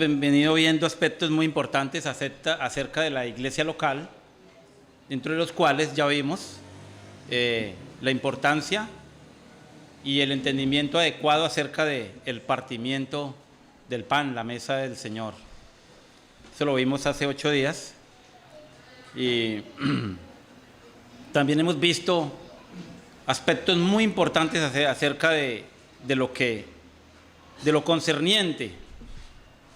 venido viendo aspectos muy importantes acerca de la iglesia local, dentro de los cuales ya vimos la importancia y el entendimiento adecuado acerca del partimiento del pan, la mesa del Señor. Eso lo vimos hace 8 días. Y también hemos visto aspectos muy importantes acerca de lo concerniente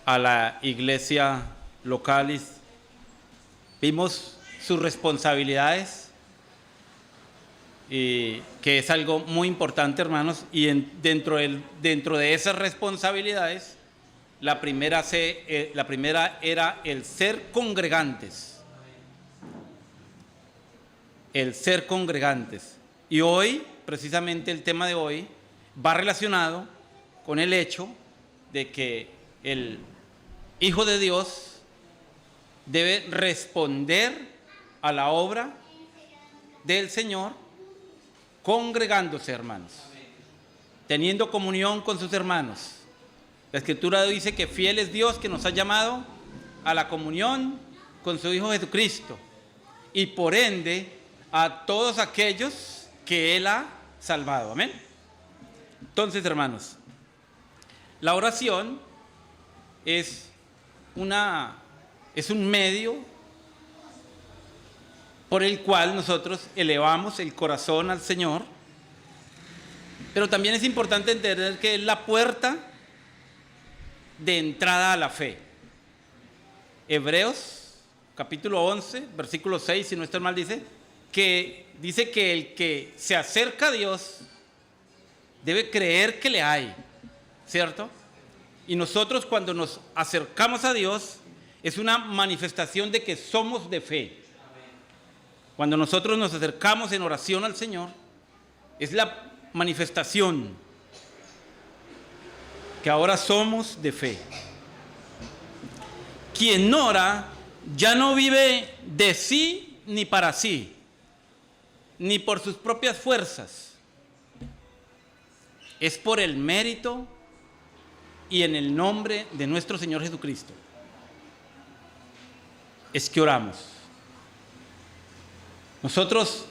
a la iglesia local. Vimos sus responsabilidades, que es algo muy importante, hermanos, y dentro de esas responsabilidades, la primera era el ser congregantes. El ser congregantes. Y hoy, precisamente el tema de hoy, va relacionado con el hecho de que el Hijo de Dios debe responder a la obra del Señor congregándose, hermanos, teniendo comunión con sus hermanos. La Escritura dice que fiel es Dios, que nos ha llamado a la comunión con su Hijo Jesucristo, y por ende a todos aquellos que Él ha salvado. Amén. Entonces, hermanos, la oración es un medio por el cual nosotros elevamos el corazón al Señor, pero también es importante entender que es la puerta de entrada a la fe. Hebreos capítulo 11, versículo 6, si no estoy mal, dice que el que se acerca a Dios debe creer que le hay, ¿cierto? Y nosotros, cuando nos acercamos a Dios, es una manifestación de que somos de fe. Cuando nosotros nos acercamos en oración al Señor, es la manifestación que ahora somos de fe. Quien ora ya no vive de sí ni para sí, ni por sus propias fuerzas. Es por el mérito y en el nombre de nuestro Señor Jesucristo es que oramos. Nosotros,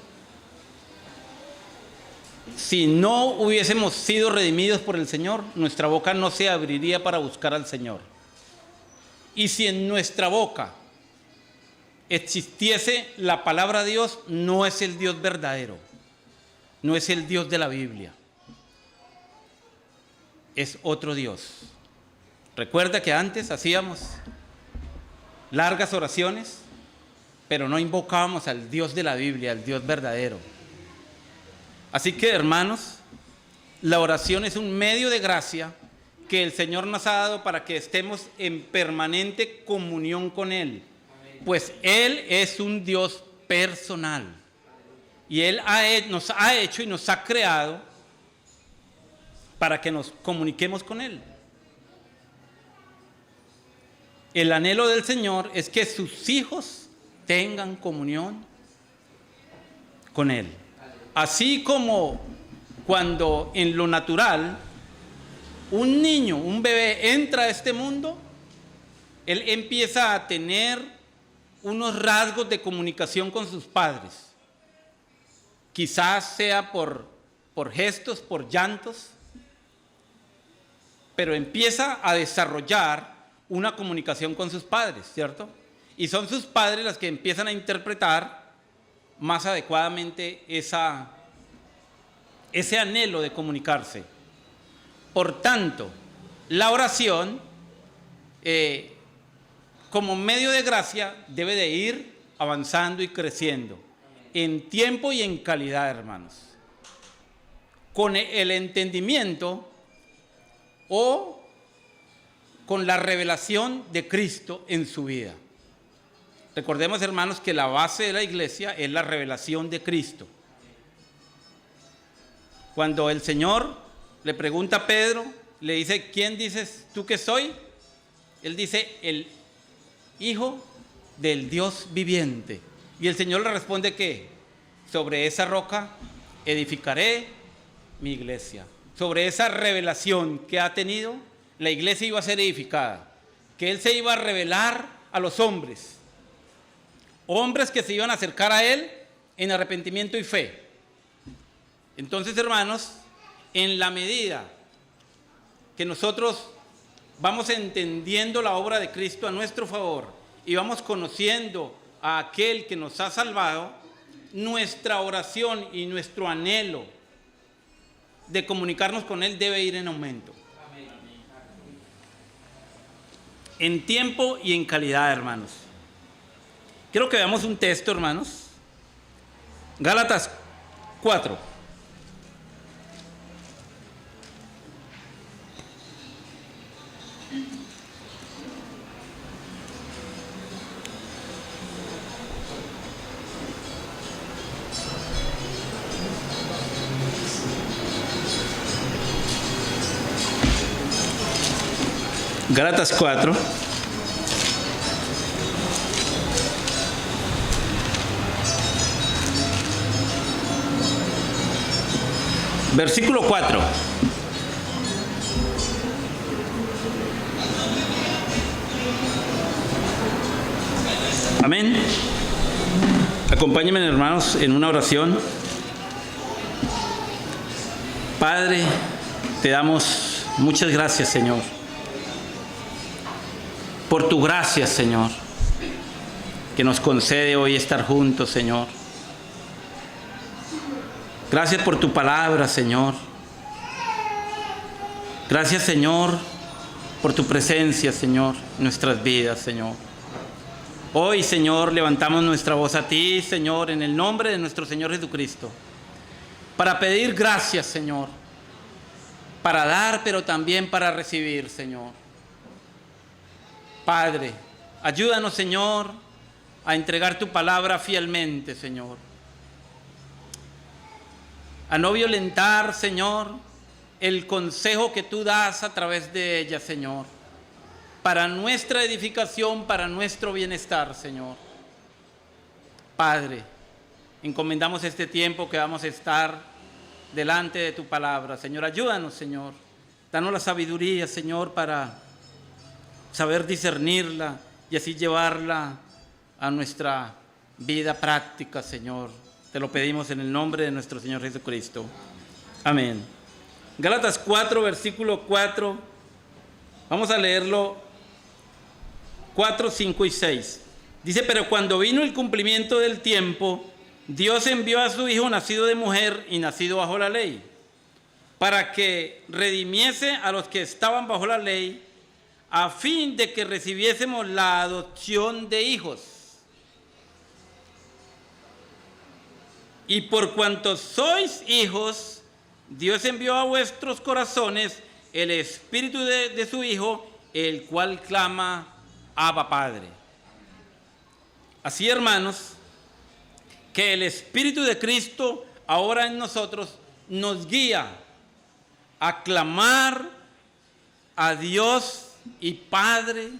si no hubiésemos sido redimidos por el Señor, nuestra boca no se abriría para buscar al Señor. Y si en nuestra boca existiese la palabra de Dios, no es el Dios verdadero, no es el Dios de la Biblia, es otro Dios. Recuerda que antes hacíamos largas oraciones, pero no invocábamos al Dios de la Biblia, al Dios verdadero. Así que, hermanos, la oración es un medio de gracia que el Señor nos ha dado para que estemos en permanente comunión con Él, pues Él es un Dios personal y Él nos ha hecho y nos ha creado para que nos comuniquemos con Él. El anhelo del Señor es que sus hijos tengan comunión con Él. Así como cuando en lo natural un niño, un bebé entra a este mundo, él empieza a tener unos rasgos de comunicación con sus padres. Quizás sea por gestos, por llantos, pero empieza a desarrollar una comunicación con sus padres, ¿cierto? Y son sus padres las que empiezan a interpretar más adecuadamente ese anhelo de comunicarse. Por tanto, la oración, como medio de gracia, debe de ir avanzando y creciendo en tiempo y en calidad, hermanos, con el entendimiento o con la revelación de Cristo en su vida. Recordemos, hermanos, que la base de la iglesia es la revelación de Cristo. Cuando el Señor le pregunta a Pedro, le dice: ¿quién dices tú que soy? Él dice: el Hijo del Dios viviente. Y el Señor le responde que sobre esa roca edificaré mi iglesia. Sobre esa revelación que ha tenido, la iglesia iba a ser edificada. que Él se iba a revelar a los hombres. Hombres que se iban a acercar a Él en arrepentimiento y fe. Entonces, hermanos, en la medida que nosotros vamos entendiendo la obra de Cristo a nuestro favor y vamos conociendo a aquel que nos ha salvado, nuestra oración y nuestro anhelo de comunicarnos con Él debe ir en aumento. En tiempo y en calidad, hermanos. Quiero que veamos un texto, hermanos. Gálatas 4. Gálatas 4. Versículo 4. Amén. Acompáñenme, hermanos, en una oración. Padre, te damos muchas gracias, Señor, por tu gracia, Señor, que nos concede hoy estar juntos, Señor. Gracias por tu palabra, Señor. Gracias, Señor, por tu presencia, Señor, en nuestras vidas, Señor. Hoy, Señor, levantamos nuestra voz a ti, Señor, en el nombre de nuestro Señor Jesucristo, para pedir gracias, Señor, para dar, pero también para recibir, Señor. Padre, ayúdanos, Señor, a entregar tu palabra fielmente, Señor. A no violentar, Señor, el consejo que tú das a través de ella, Señor. Para nuestra edificación, para nuestro bienestar, Señor. Padre, encomendamos este tiempo que vamos a estar delante de tu palabra. Señor, ayúdanos, Señor. Danos la sabiduría, Señor, para saber discernirla y así llevarla a nuestra vida práctica, Señor. Te lo pedimos en el nombre de nuestro Señor Jesucristo. Amén. Gálatas 4, versículo 4. Vamos a leerlo 4, 5 y 6. Dice, pero cuando vino el cumplimiento del tiempo, Dios envió a su Hijo nacido de mujer y nacido bajo la ley, para que redimiese a los que estaban bajo la ley, a fin de que recibiésemos la adopción de hijos. Y por cuanto sois hijos, Dios envió a vuestros corazones el espíritu de su Hijo, el cual clama, Abba, Padre. Así, hermanos, que el Espíritu de Cristo ahora en nosotros nos guía a clamar a Dios y Padre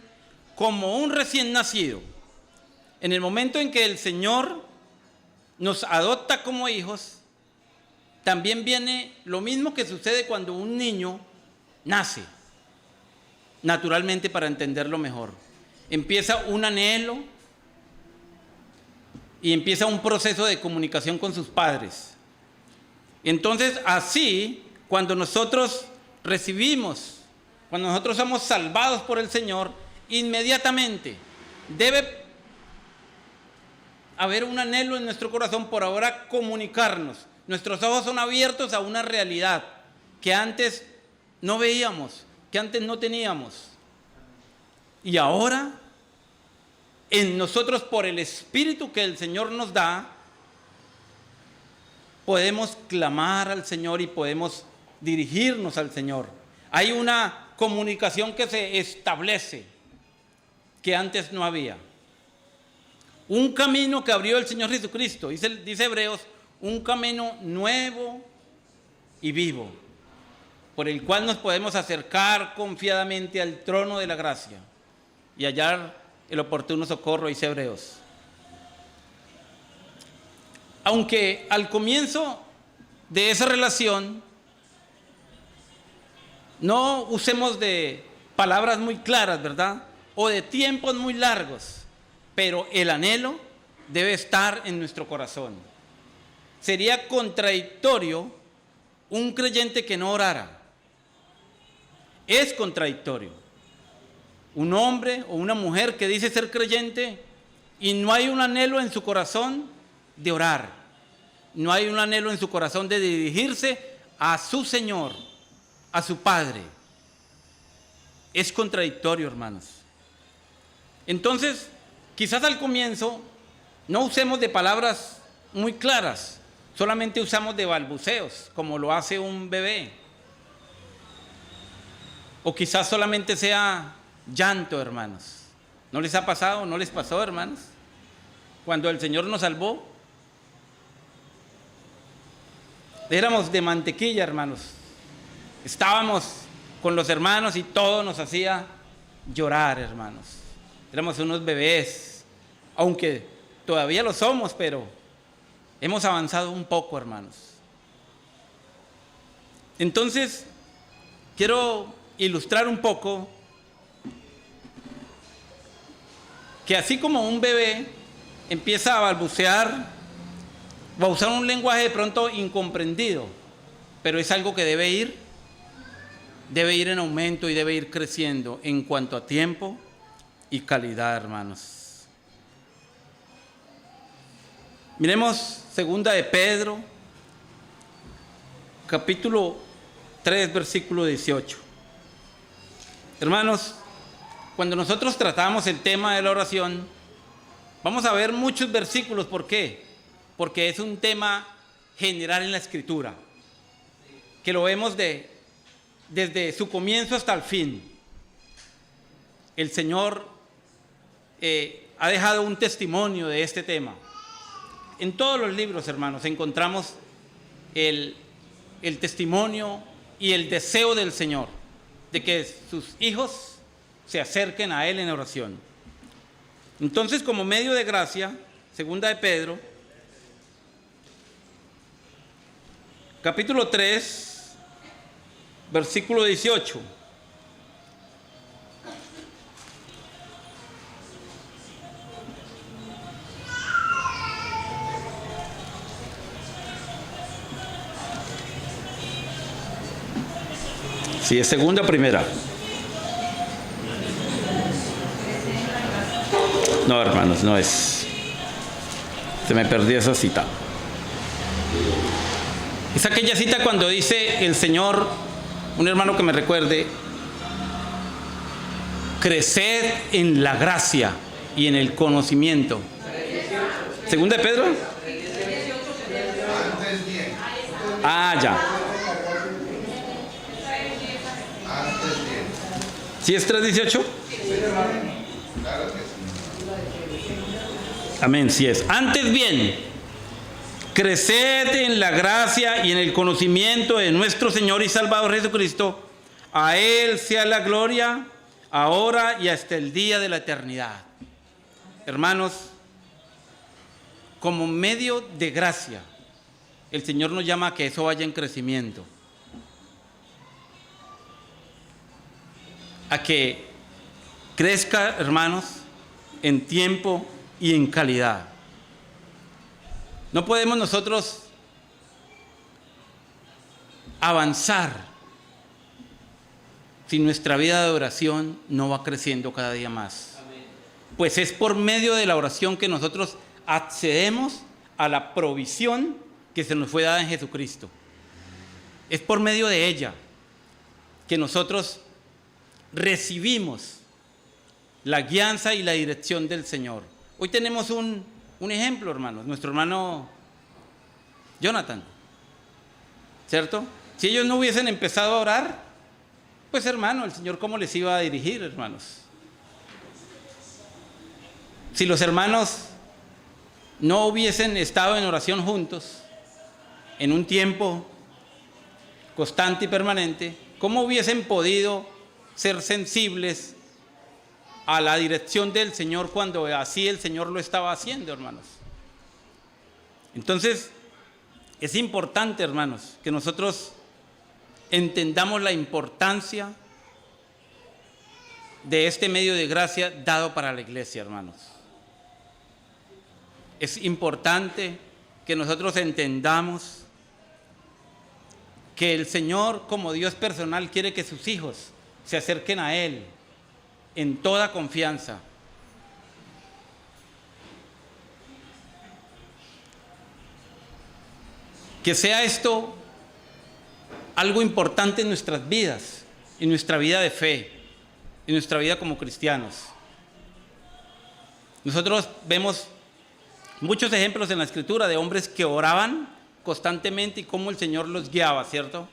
como un recién nacido. En el momento en que el Señor nos adopta como hijos, también viene lo mismo que sucede cuando un niño nace, naturalmente, para entenderlo mejor. Empieza un anhelo y empieza un proceso de comunicación con sus padres. Entonces, así, cuando nosotros recibimos, cuando nosotros somos salvados por el Señor, inmediatamente debe haber un anhelo en nuestro corazón por ahora comunicarnos. Nuestros ojos son abiertos a una realidad que antes no veíamos, que antes no teníamos. Y ahora, en nosotros, por el Espíritu que el Señor nos da, podemos clamar al Señor y podemos dirigirnos al Señor. Hay una comunicación que se establece que antes no había. Un camino que abrió el Señor Jesucristo, dice Hebreos, un camino nuevo y vivo, por el cual nos podemos acercar confiadamente al trono de la gracia y hallar el oportuno socorro, dice Hebreos. Aunque al comienzo de esa relación no usemos de palabras muy claras, ¿verdad? o de tiempos muy largos, pero el anhelo debe estar en nuestro corazón. Sería contradictorio un creyente que no orara. Es contradictorio. Un hombre o una mujer que dice ser creyente y no hay un anhelo en su corazón de orar. No hay un anhelo en su corazón de dirigirse a su Señor, a su Padre. Es contradictorio, hermanos. Entonces, quizás al comienzo no usemos de palabras muy claras, solamente usamos de balbuceos, como lo hace un bebé. O quizás solamente sea llanto, hermanos. ¿No les ha pasado? ¿No les pasó, hermanos? Cuando el Señor nos salvó, éramos de mantequilla, hermanos. Estábamos con los hermanos y todo nos hacía llorar, hermanos. Éramos unos bebés, aunque todavía lo somos, pero hemos avanzado un poco, hermanos. Entonces, quiero ilustrar un poco que así como un bebé empieza a balbucear, va a usar un lenguaje de pronto incomprendido, pero es algo que debe ir en aumento y debe ir creciendo en cuanto a tiempo y calidad, hermanos. Miremos 2 de Pedro, capítulo 3, versículo 18. Hermanos, cuando nosotros tratamos el tema de la oración, vamos a ver muchos versículos. ¿Por qué? Porque es un tema general en la Escritura, que lo vemos desde su comienzo hasta el fin. El Señor ha dejado un testimonio de este tema. En todos los libros, hermanos, encontramos el testimonio y el deseo del Señor de que sus hijos se acerquen a Él en oración. Entonces, como medio de gracia, 2 de Pedro, capítulo 3, versículo 18. Sí, es segunda o primera. No, hermanos, no es. Se me perdió esa cita. Es aquella cita cuando dice el Señor, un hermano que me recuerde: creced en la gracia y en el conocimiento. ¿Segunda de Pedro? Ah, ya. ¿Sí es 3:18? Amén, sí es. Antes bien, creced en la gracia y en el conocimiento de nuestro Señor y Salvador Jesucristo. A Él sea la gloria, ahora y hasta el día de la eternidad. Hermanos, como medio de gracia, el Señor nos llama a que eso vaya en crecimiento. A que crezca, hermanos, en tiempo y en calidad. No podemos nosotros avanzar si nuestra vida de oración no va creciendo cada día más. Pues es por medio de la oración que nosotros accedemos a la provisión que se nos fue dada en Jesucristo. Es por medio de ella que nosotros recibimos la guianza y la dirección del Señor. Hoy tenemos un ejemplo, hermanos, nuestro hermano Jonathan, ¿cierto? Si ellos no hubiesen empezado a orar, pues hermano, el Señor ¿cómo les iba a dirigir, hermanos? Si los hermanos no hubiesen estado en oración juntos, en un tiempo constante y permanente, ¿cómo hubiesen podido ser sensibles a la dirección del Señor cuando así el Señor lo estaba haciendo, hermanos? Entonces, es importante, hermanos, que nosotros entendamos la importancia de este medio de gracia dado para la iglesia, hermanos. Es importante que nosotros entendamos que el Señor, como Dios personal, quiere que sus hijos se acerquen a Él en toda confianza. Que sea esto algo importante en nuestras vidas, en nuestra vida de fe, en nuestra vida como cristianos. Nosotros vemos muchos ejemplos en la Escritura de hombres que oraban constantemente y cómo el Señor los guiaba, ¿cierto?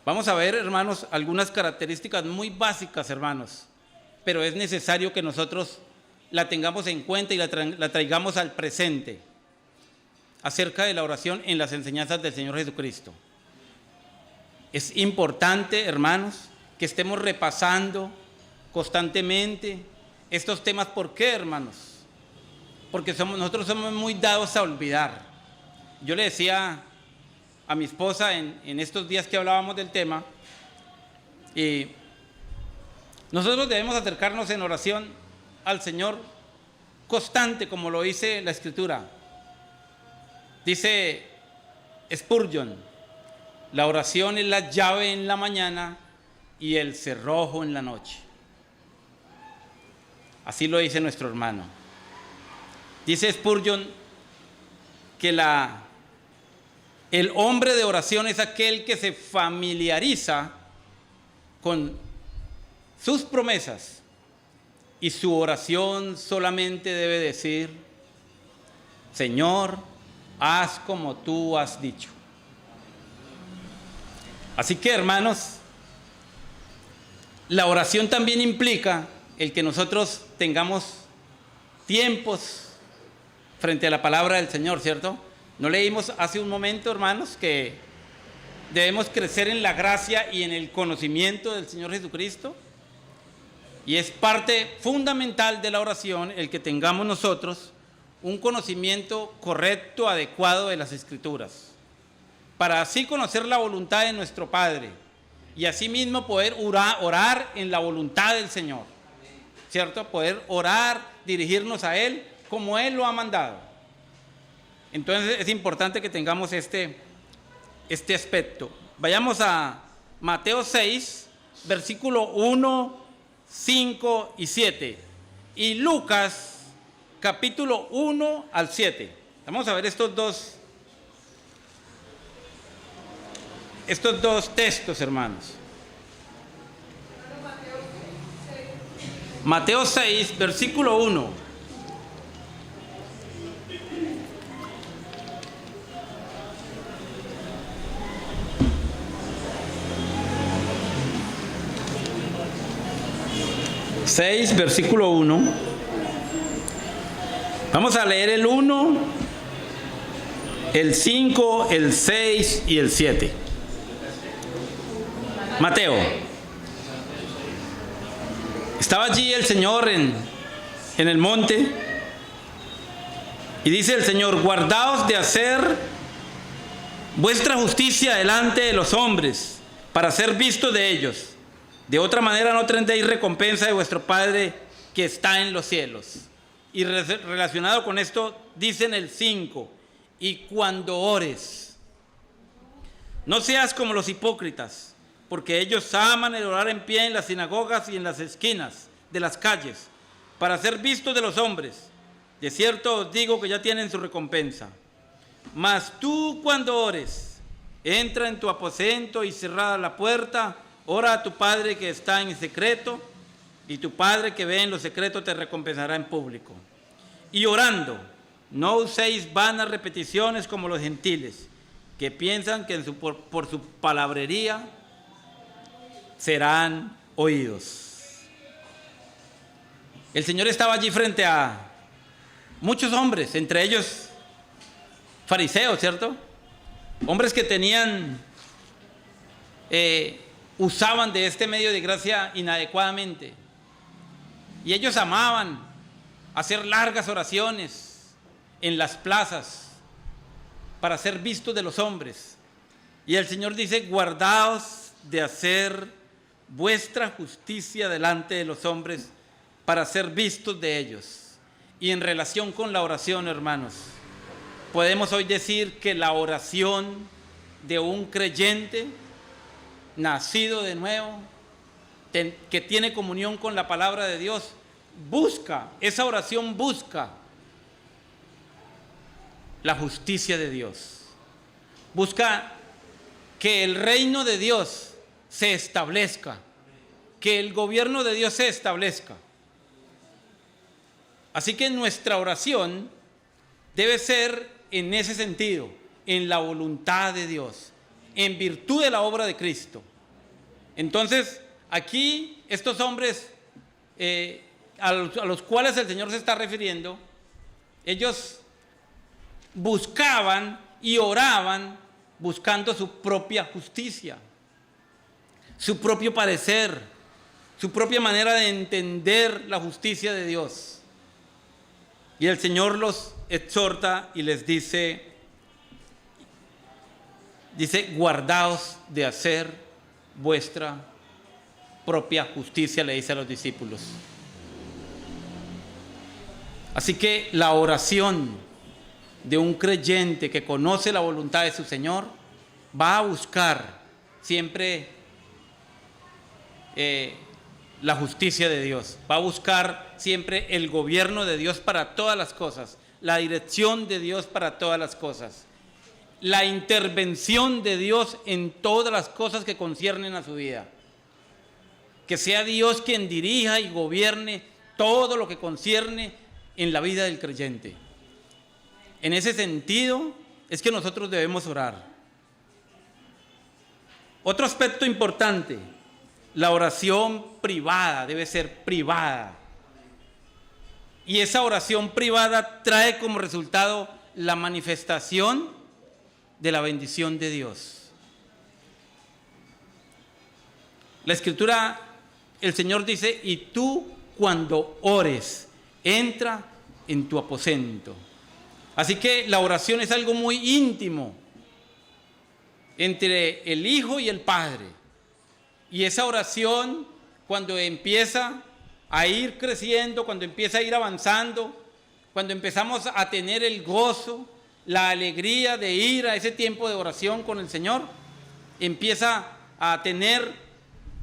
Vamos a ver, hermanos, algunas características muy básicas, hermanos, pero es necesario que nosotros la tengamos en cuenta y la traigamos al presente acerca de la oración en las enseñanzas del Señor Jesucristo. Es importante, hermanos, que estemos repasando constantemente estos temas. ¿Por qué, hermanos? Porque nosotros somos muy dados a olvidar. Yo le decía a mi esposa en estos días que hablábamos del tema, y nosotros debemos acercarnos en oración al Señor constante, como lo dice la Escritura. Dice Spurgeon: la oración es la llave en la mañana y el cerrojo en la noche. Así lo dice nuestro hermano. Dice Spurgeon que el hombre de oración es aquel que se familiariza con sus promesas y su oración solamente debe decir: Señor, haz como tú has dicho. Así que, hermanos, la oración también implica el que nosotros tengamos tiempos frente a la palabra del Señor, ¿cierto? ¿No leímos hace un momento, hermanos, que debemos crecer en la gracia y en el conocimiento del Señor Jesucristo? Y es parte fundamental de la oración el que tengamos nosotros un conocimiento correcto, adecuado de las Escrituras, para así conocer la voluntad de nuestro Padre y asimismo poder orar en la voluntad del Señor, ¿cierto? Poder orar, dirigirnos a Él como Él lo ha mandado. Entonces es importante que tengamos este aspecto. Vayamos a Mateo 6, versículo 1, 5 y 7. Y Lucas, capítulo 1 al 7. Vamos a ver estos dos textos, hermanos. Mateo 6, versículo 1. Versículo 1. Vamos a leer el 1, el 5, el 6 y el 7. Mateo. Estaba allí el Señor en el monte, y dice el Señor: guardaos de hacer vuestra justicia delante de los hombres, para ser vistos de ellos. De otra manera no tendréis recompensa de vuestro Padre que está en los cielos. Y relacionado con esto, dice en el 5: y cuando ores, no seas como los hipócritas, porque ellos aman el orar en pie en las sinagogas y en las esquinas de las calles, para ser vistos de los hombres. De cierto os digo que ya tienen su recompensa. Mas tú, cuando ores, entra en tu aposento y cerrada la puerta, ora a tu Padre que está en secreto, y tu Padre que ve en lo secreto te recompensará en público. Y orando, no uséis vanas repeticiones como los gentiles, que piensan que por su palabrería serán oídos. El Señor estaba allí frente a muchos hombres, entre ellos fariseos, ¿cierto? Hombres que usaban de este medio de gracia inadecuadamente. Y ellos amaban hacer largas oraciones en las plazas para ser vistos de los hombres. Y el Señor dice: guardaos de hacer vuestra justicia delante de los hombres para ser vistos de ellos. Y en relación con la oración, hermanos, podemos hoy decir que la oración de un creyente nacido de nuevo, que tiene comunión con la palabra de Dios, esa oración busca la justicia de Dios. Busca que el reino de Dios se establezca, que el gobierno de Dios se establezca. Así que nuestra oración debe ser en ese sentido, en la voluntad de Dios, en virtud de la obra de Cristo. Entonces, aquí estos hombres a los cuales el Señor se está refiriendo, ellos buscaban y oraban buscando su propia justicia, su propio parecer, su propia manera de entender la justicia de Dios. Y el Señor los exhorta y les dice, guardaos de hacer vuestra propia justicia, le dice a los discípulos. Así que la oración de un creyente que conoce la voluntad de su Señor va a buscar siempre la justicia de Dios, va a buscar siempre el gobierno de Dios para todas las cosas, la dirección de Dios para todas las cosas, la intervención de Dios en todas las cosas que conciernen a su vida. Que sea Dios quien dirija y gobierne todo lo que concierne en la vida del creyente. En ese sentido es que nosotros debemos orar. Otro aspecto importante, la oración privada debe ser privada. Y esa oración privada trae como resultado la manifestación de la bendición de Dios. La Escritura, el Señor dice, y tú cuando ores, entra en tu aposento. Así que la oración es algo muy íntimo entre el Hijo y el Padre. Y esa oración, cuando empieza a ir creciendo, cuando empieza a ir avanzando, cuando empezamos a tener el gozo, la alegría de ir a ese tiempo de oración con el Señor, empieza a tener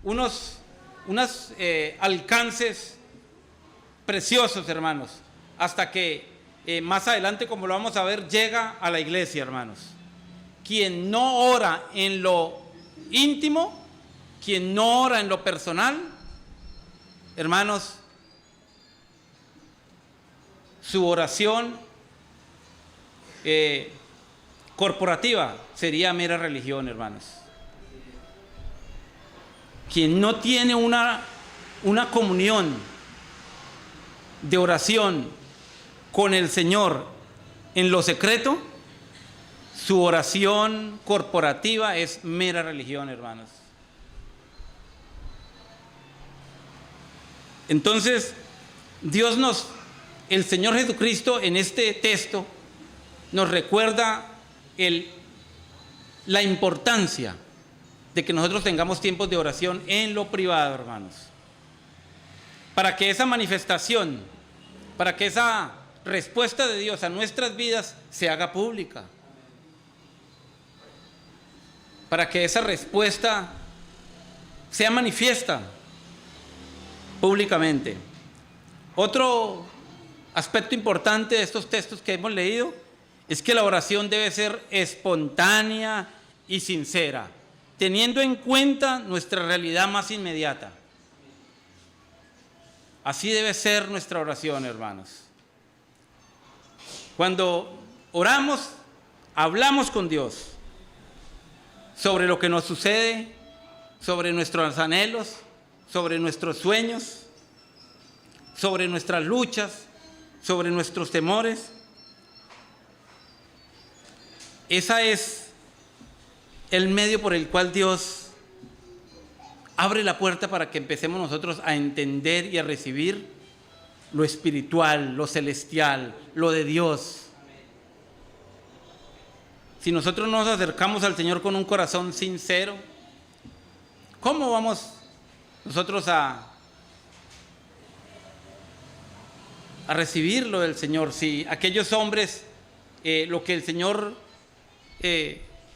unos alcances preciosos, hermanos, hasta que más adelante, como lo vamos a ver, llega a la iglesia, hermanos. Quien no ora en lo íntimo, quien no ora en lo personal, hermanos, su oración corporativa sería mera religión, hermanos. Quien no tiene una comunión de oración con el Señor en lo secreto, su oración corporativa es mera religión, hermanos. Entonces, el Señor Jesucristo en este texto nos recuerda la importancia de que nosotros tengamos tiempos de oración en lo privado, hermanos, para que esa manifestación, para que esa respuesta de Dios a nuestras vidas se haga pública, para que esa respuesta sea manifiesta públicamente. Otro aspecto importante de estos textos que hemos leído es que la oración debe ser espontánea y sincera, teniendo en cuenta nuestra realidad más inmediata. Así debe ser nuestra oración, hermanos. Cuando oramos, hablamos con Dios sobre lo que nos sucede, sobre nuestros anhelos, sobre nuestros sueños, sobre nuestras luchas, sobre nuestros temores. Ese es el medio por el cual Dios abre la puerta para que empecemos nosotros a entender y a recibir lo espiritual, lo celestial, lo de Dios. Si nosotros nos acercamos al Señor con un corazón sincero, ¿cómo vamos nosotros a recibirlo del Señor. Si aquellos hombres, lo que el Señor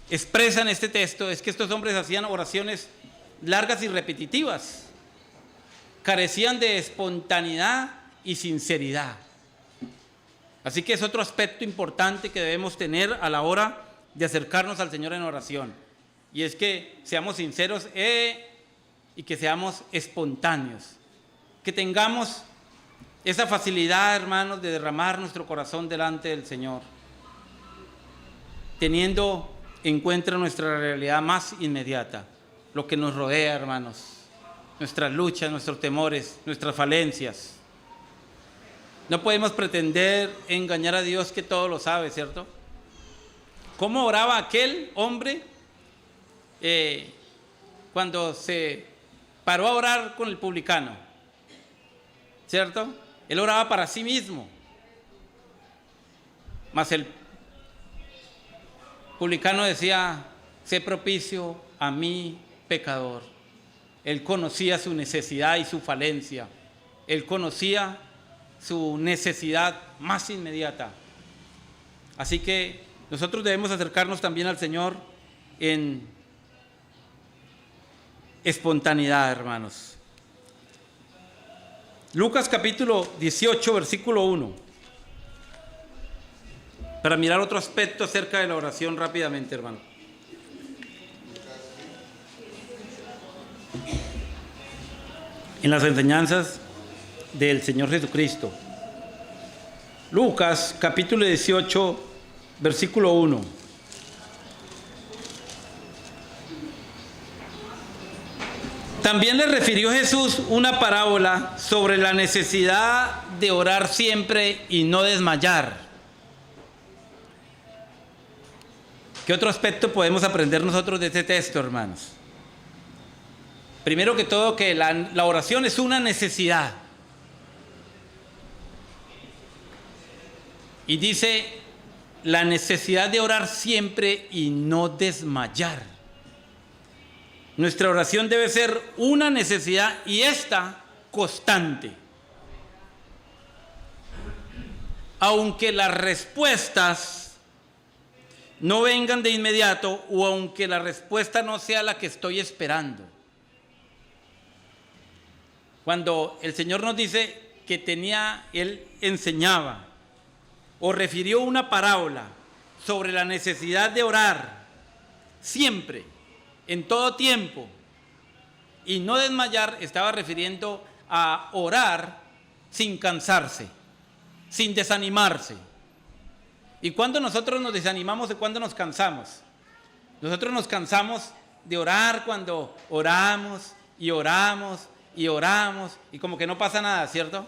expresa en este texto es que estos hombres hacían oraciones largas y repetitivas, carecían de espontaneidad y sinceridad. Así que es otro aspecto importante que debemos tener a la hora de acercarnos al Señor en oración, y es que seamos sinceros y que seamos espontáneos, que tengamos esa facilidad, hermanos, de derramar nuestro corazón delante del Señor, teniendo en cuenta nuestra realidad más inmediata, lo que nos rodea, hermanos, nuestras luchas, nuestros temores, nuestras falencias. No podemos pretender engañar a Dios, que todo lo sabe, ¿cierto? ¿Cómo oraba aquel hombre cuando se paró a orar con el publicano? ¿Cierto? Él oraba para sí mismo, mas el publicano decía: sé propicio a mí, pecador. Él conocía su necesidad y su falencia. Él conocía su necesidad más inmediata. Así que nosotros debemos acercarnos también al Señor en espontaneidad, hermanos. Lucas capítulo 18, versículo 1. Para mirar otro aspecto acerca de la oración rápidamente, hermano. En las enseñanzas del Señor Jesucristo. Lucas capítulo 18, versículo 1. También le refirió Jesús una parábola sobre la necesidad de orar siempre y no desmayar. ¿Qué otro aspecto podemos aprender nosotros de este texto, hermanos? Primero que todo, que la oración es una necesidad. Y dice, la necesidad de orar siempre y no desmayar. Nuestra oración debe ser una necesidad, y esta constante. Aunque las respuestas no vengan de inmediato, o aunque la respuesta no sea la que estoy esperando. Cuando el Señor nos dice que Él enseñaba o refirió una parábola sobre la necesidad de orar siempre, en todo tiempo, y no desmayar, estaba refiriendo a orar sin cansarse, sin desanimarse. ¿Y cuando nosotros nos desanimamos y cuando nos cansamos? Nosotros nos cansamos de orar cuando oramos y oramos y oramos y como que no pasa nada, ¿cierto?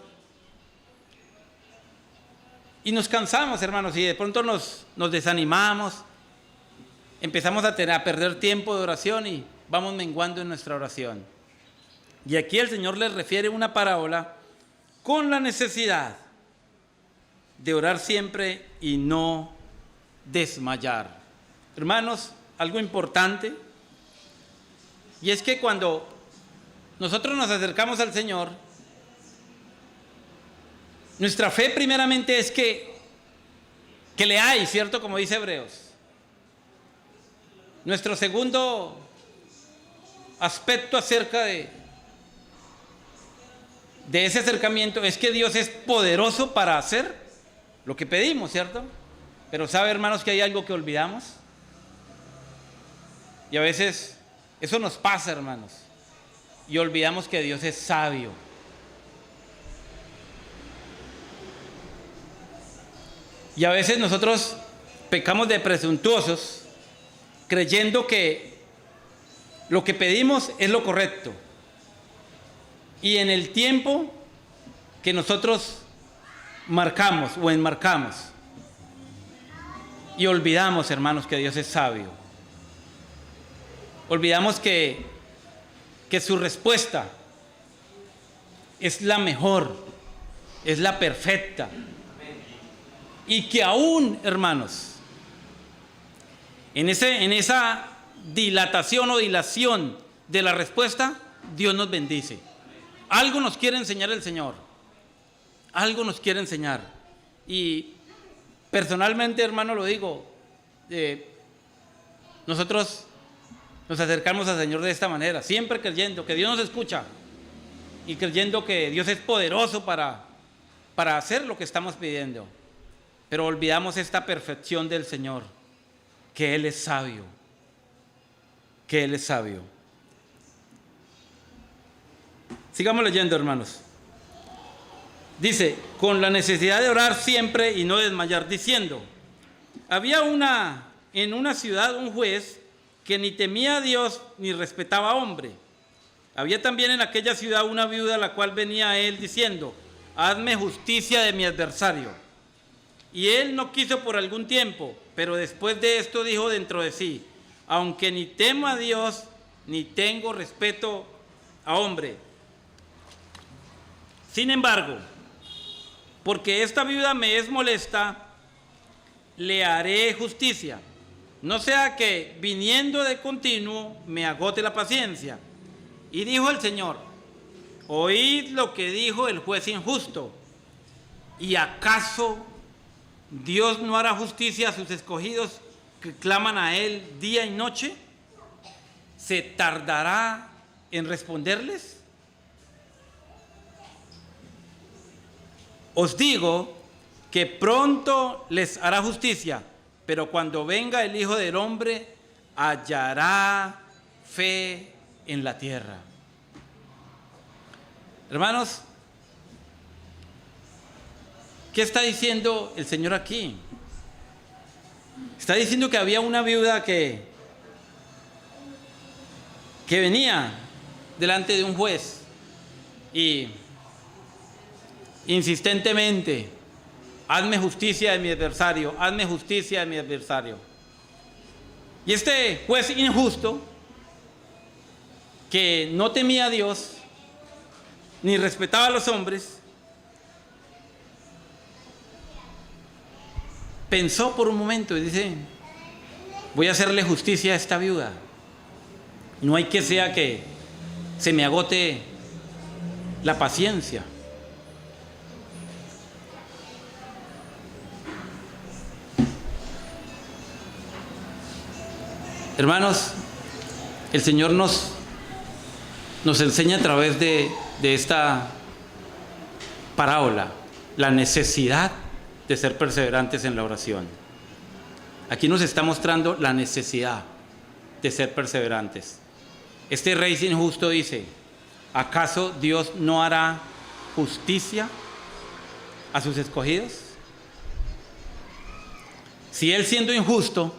Y nos cansamos, hermanos, y de pronto nos desanimamos, empezamos a perder tiempo de oración y vamos menguando en nuestra oración. Y aquí el Señor les refiere una parábola con la necesidad de orar siempre y no desmayar. Hermanos, algo importante, y es que cuando nosotros nos acercamos al Señor, nuestra fe primeramente es que le hay, ¿cierto? Como dice Hebreos. Nuestro segundo aspecto acerca de ese acercamiento es que Dios es poderoso para hacer lo que pedimos, ¿cierto? Pero ¿sabe, hermanos, que hay algo que olvidamos? Y a veces eso nos pasa, hermanos, y olvidamos que Dios es sabio. Y a veces nosotros pecamos de presuntuosos, creyendo que lo que pedimos es lo correcto. Y en el tiempo que nosotros marcamos o enmarcamos, y olvidamos, hermanos, que Dios es sabio. Olvidamos que su respuesta es la mejor, es la perfecta. Y que aún, hermanos, en esa dilatación o dilación de la respuesta, Dios nos bendice. Algo nos quiere enseñar el Señor. Algo nos quiere enseñar. Y personalmente, hermano, lo digo, nosotros nos acercamos al Señor de esta manera, siempre creyendo que Dios nos escucha y creyendo que Dios es poderoso para hacer lo que estamos pidiendo. Pero olvidamos esta perfección del Señor, que Él es sabio, que Él es sabio. Sigamos leyendo, hermanos. Dice, con la necesidad de orar siempre y no desmayar, diciendo, había en una ciudad un juez que ni temía a Dios ni respetaba a hombre. Había también en aquella ciudad una viuda, la cual venía a él diciendo, hazme justicia de mi adversario. Y él no quiso por algún tiempo, pero después de esto dijo dentro de sí, aunque ni temo a Dios, ni tengo respeto a hombre. Sin embargo, porque esta viuda me es molesta, le haré justicia, no sea que viniendo de continuo me agote la paciencia. Y dijo el Señor, oíd lo que dijo el juez injusto, ¿y acaso Dios no hará justicia a sus escogidos que claman a Él día y noche? ¿Se tardará en responderles? Os digo que pronto les hará justicia, pero cuando venga el Hijo del Hombre, hallará fe en la tierra. Hermanos, ¿qué está diciendo el Señor aquí? Está diciendo que había una viuda que venía delante de un juez y insistentemente, hazme justicia de mi adversario, hazme justicia de mi adversario. Y este juez injusto, que no temía a Dios, ni respetaba a los hombres, pensó por un momento y dice, voy a hacerle justicia a esta viuda. No hay que sea que se me agote la paciencia. Hermanos, el Señor nos enseña a través de esta parábola la necesidad de ser perseverantes en la oración. Aquí nos está mostrando la necesidad de ser perseverantes. Este rey injusto dice, ¿acaso Dios no hará justicia a sus escogidos? Si Él, siendo injusto,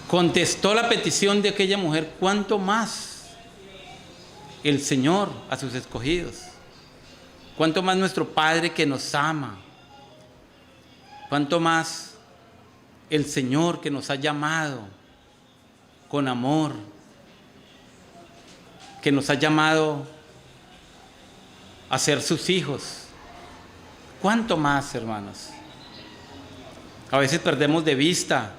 contestó la petición de aquella mujer, ¿cuánto más el Señor a sus escogidos? ¿Cuánto más nuestro Padre que nos ama? ¿Cuánto más el Señor que nos ha llamado con amor? Que nos ha llamado a ser sus hijos. ¿Cuánto más, hermanos? A veces perdemos de vista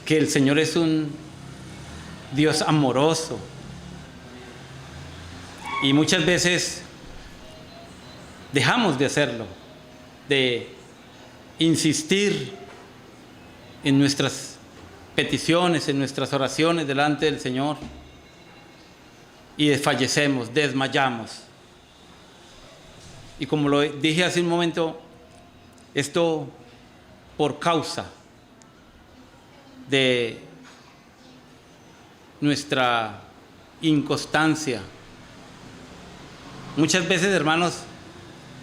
que el Señor es un Dios amoroso. Y muchas veces dejamos de hacerlo, de insistir en nuestras peticiones, en nuestras oraciones delante del Señor. Y desfallecemos, desmayamos. Y como lo dije hace un momento, esto por causa de nuestra inconstancia. Muchas veces, hermanos,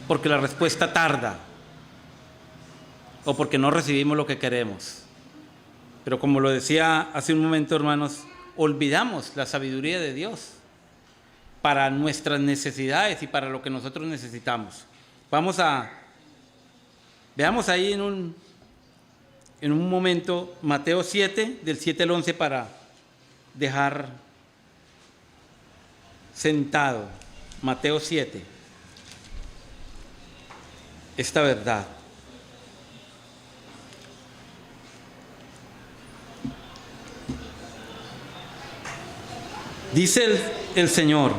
porque la respuesta tarda o porque no recibimos lo que queremos. Pero como lo decía hace un momento, hermanos, olvidamos la sabiduría de Dios para nuestras necesidades y para lo que nosotros necesitamos. Veamos ahí en un momento Mateo 7, del 7 al 11, para dejar sentado Mateo 7 esta verdad. Dice el Señor: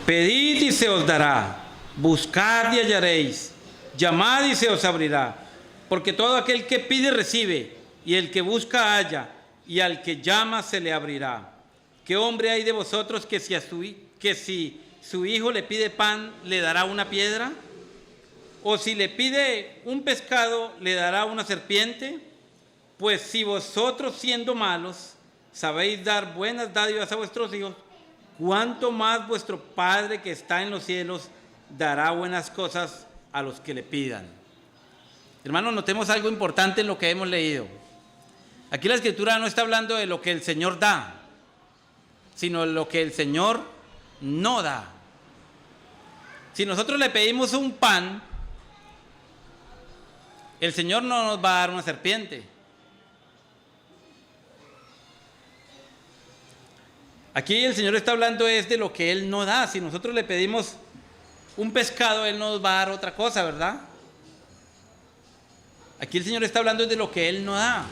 pedid y se os dará, buscad y hallaréis, llamad y se os abrirá. Porque todo aquel que pide recibe, y el que busca halla, y al que llama se le abrirá. ¿Qué hombre hay de vosotros que si su hijo le pide pan, le dará una piedra? ¿O si le pide un pescado, le dará una serpiente? Pues si vosotros, siendo malos, sabéis dar buenas dádivas a vuestros hijos, ¿cuánto más vuestro Padre que está en los cielos dará buenas cosas a los que le pidan? Hermanos, notemos algo importante en lo que hemos leído. Aquí la Escritura no está hablando de lo que el Señor da, sino de lo que el Señor no da. Si nosotros le pedimos un pan, el Señor no nos va a dar una serpiente. Aquí el Señor está hablando es de lo que Él no da. Si nosotros le pedimos un pescado, Él nos va a dar otra cosa, ¿verdad? Aquí el Señor está hablando de lo que Él no da.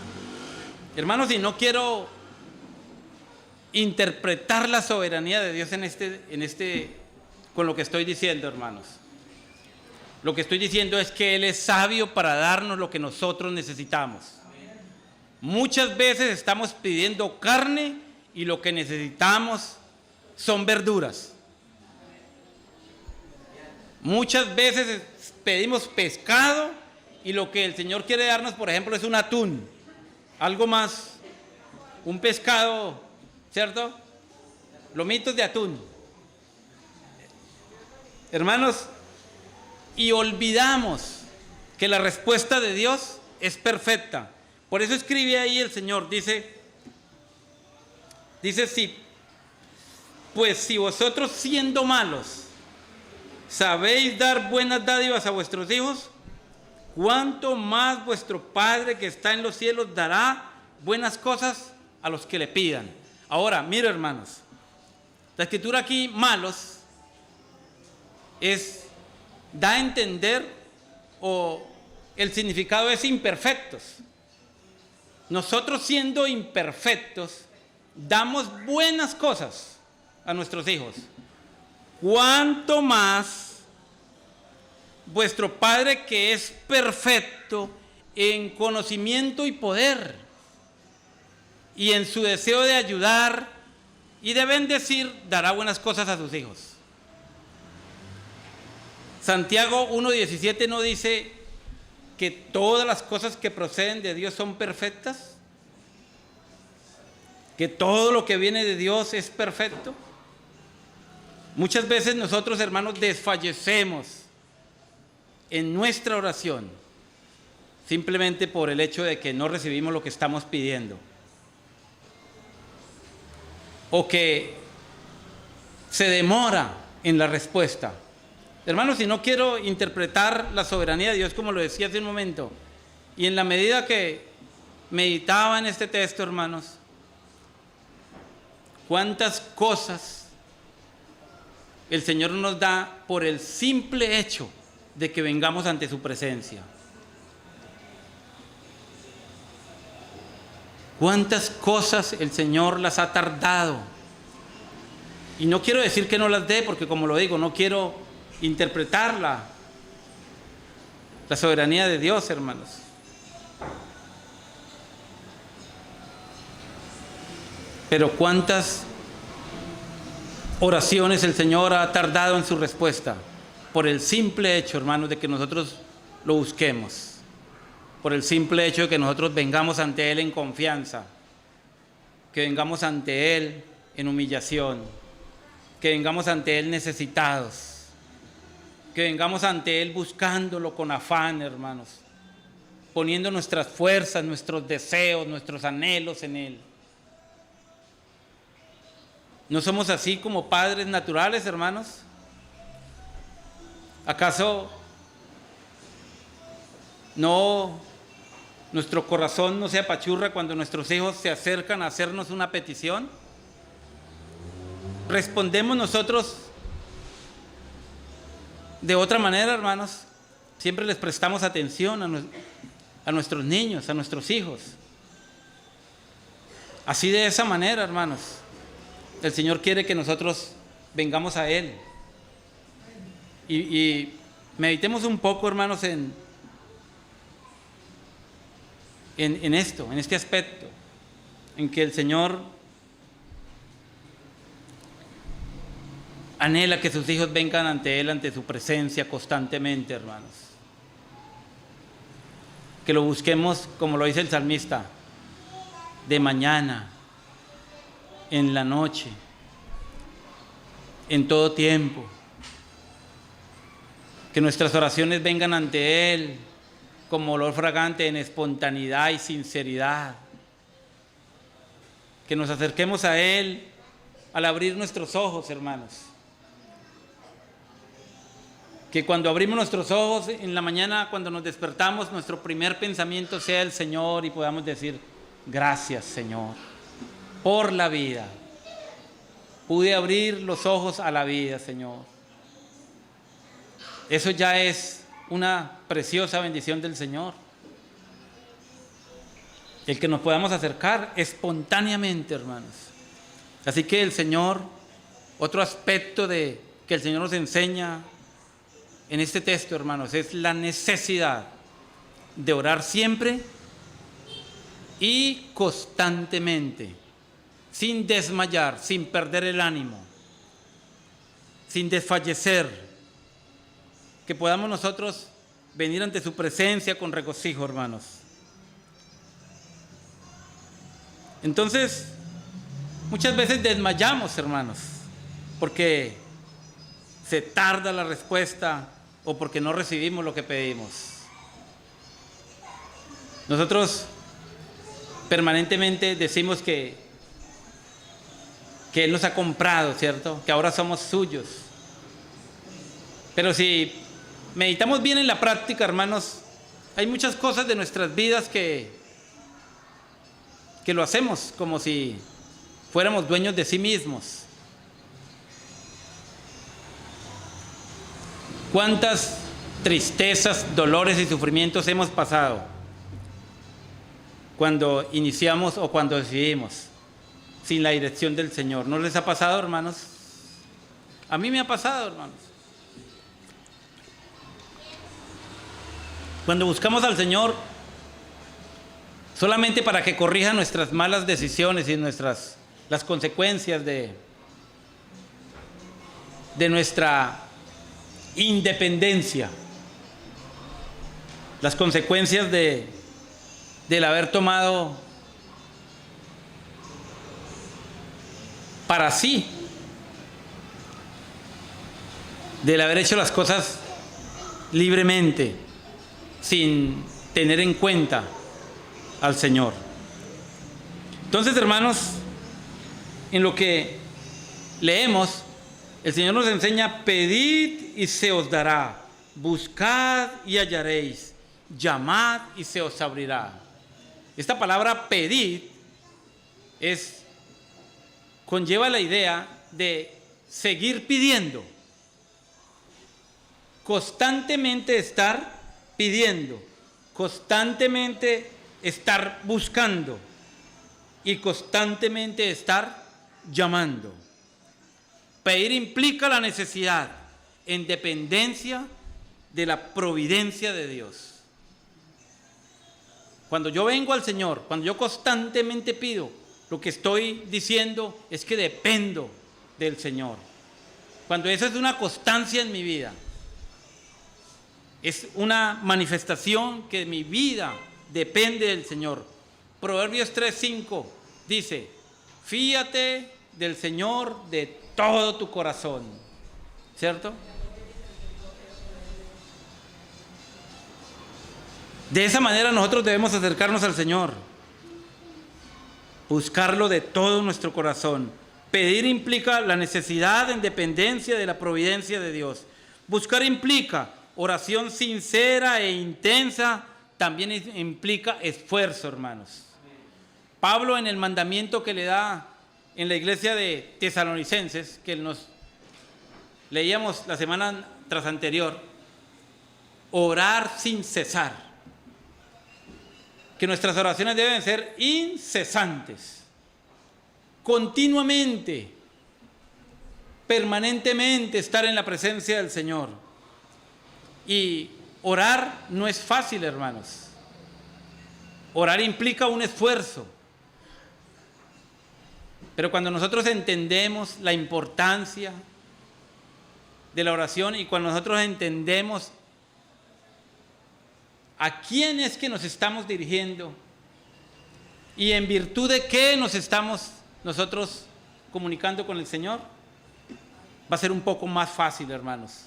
Hermanos, y no quiero interpretar la soberanía de Dios con lo que estoy diciendo, hermanos. Lo que estoy diciendo es que Él es sabio para darnos lo que nosotros necesitamos. Muchas veces estamos pidiendo carne y lo que necesitamos son verduras. Muchas veces pedimos pescado y lo que el Señor quiere darnos, por ejemplo, es un atún, algo más, un pescado, ¿cierto? Lomitos de atún. Hermanos, y olvidamos que la respuesta de Dios es perfecta. Por eso escribe ahí el Señor, dice, sí, pues si vosotros siendo malos sabéis dar buenas dádivas a vuestros hijos, ¿cuánto más vuestro Padre que está en los cielos dará buenas cosas a los que le pidan? Ahora, mira, hermanos, la Escritura aquí, malos, da a entender, o el significado es imperfectos. Nosotros siendo imperfectos, damos buenas cosas a nuestros hijos. ¿Cuánto más vuestro Padre que es perfecto en conocimiento y poder, y en su deseo de ayudar y de bendecir, dará buenas cosas a sus hijos? Santiago 1:17 no dice que todas las cosas que proceden de Dios son perfectas, que todo lo que viene de Dios es perfecto. Muchas veces nosotros, hermanos, desfallecemos en nuestra oración simplemente por el hecho de que no recibimos lo que estamos pidiendo, o que se demora en la respuesta. Hermanos, si no quiero interpretar la soberanía de Dios como lo decía hace un momento, y en la medida que meditaba en este texto, hermanos, cuántas cosas el Señor nos da por el simple hecho de que vengamos ante su presencia. Cuántas cosas el Señor las ha tardado. Y no quiero decir que no las dé, porque como lo digo, no quiero interpretar la soberanía de Dios, hermanos. Pero cuántas oraciones el Señor ha tardado en su respuesta por el simple hecho, hermanos, de que nosotros lo busquemos, por el simple hecho de que nosotros vengamos ante Él en confianza, que vengamos ante Él en humillación, que vengamos ante Él necesitados, que vengamos ante Él buscándolo con afán, hermanos, poniendo nuestras fuerzas, nuestros deseos, nuestros anhelos en Él. ¿No somos así como padres naturales, hermanos? ¿Acaso nuestro corazón no se apachurra cuando nuestros hijos se acercan a hacernos una petición? ¿Respondemos nosotros de otra manera, hermanos? Siempre les prestamos atención a nuestros niños, a nuestros hijos. Así, de esa manera, hermanos, El Señor quiere que nosotros vengamos a Él. Y meditemos un poco, hermanos, en esto, en este aspecto, en que el Señor anhela que sus hijos vengan ante Él, ante su presencia constantemente, hermanos. Que lo busquemos, como lo dice el salmista, de mañana, en la noche, en todo tiempo. Que nuestras oraciones vengan ante Él como olor fragante, en espontaneidad y sinceridad. Que nos acerquemos a Él al abrir nuestros ojos, hermanos. Que cuando abrimos nuestros ojos en la mañana, cuando nos despertamos, nuestro primer pensamiento sea el Señor y podamos decir: gracias, Señor, por la vida. Pude abrir los ojos a la vida, Señor. Eso ya es una preciosa bendición del Señor. El que nos podamos acercar espontáneamente, hermanos. Así que el Señor, otro aspecto que el Señor nos enseña en este texto, hermanos, es la necesidad de orar siempre y constantemente, sin desmayar, sin perder el ánimo, sin desfallecer, que podamos nosotros venir ante su presencia con regocijo, hermanos. Entonces, muchas veces desmayamos, hermanos, porque se tarda la respuesta o porque no recibimos lo que pedimos. Nosotros permanentemente decimos que Él nos ha comprado, ¿cierto? Que ahora somos suyos. Pero si meditamos bien en la práctica, hermanos, hay muchas cosas de nuestras vidas que lo hacemos como si fuéramos dueños de sí mismos. ¿Cuántas tristezas, dolores y sufrimientos hemos pasado cuando iniciamos o cuando decidimos sin la dirección del Señor? ¿No les ha pasado, hermanos? A mí me ha pasado, hermanos. Cuando buscamos al Señor solamente para que corrija nuestras malas decisiones y las consecuencias de nuestra independencia, las consecuencias del haber tomado para sí, del haber hecho las cosas libremente, sin tener en cuenta al Señor. Entonces, hermanos, en lo que leemos, el Señor nos enseña: pedid y se os dará, buscad y hallaréis, llamad y se os abrirá. Esta palabra pedid conlleva la idea de seguir pidiendo, constantemente estar pidiendo, constantemente estar buscando y constantemente estar llamando. Pedir implica la necesidad en dependencia de la providencia de Dios. Cuando yo vengo al Señor, cuando yo constantemente pido, lo que estoy diciendo es que dependo del Señor. Cuando eso es una constancia en mi vida, es una manifestación que mi vida depende del Señor. Proverbios 3:5 dice: fíate del Señor de todo tu corazón, ¿cierto? De esa manera nosotros debemos acercarnos al Señor, buscarlo de todo nuestro corazón. Pedir implica la necesidad en dependencia de la providencia de Dios. Buscar implica oración sincera e intensa, también implica esfuerzo, hermanos. Pablo, en el mandamiento que le da en la iglesia de Tesalonicenses, que nos leíamos la semana tras anterior, orar sin cesar. Que nuestras oraciones deben ser incesantes, continuamente, permanentemente estar en la presencia del Señor. Y orar no es fácil, hermanos. Orar implica un esfuerzo. Pero cuando nosotros entendemos la importancia de la oración y cuando nosotros entendemos a quién es que nos estamos dirigiendo y en virtud de qué nos estamos nosotros comunicando con el Señor, va a ser un poco más fácil, hermanos.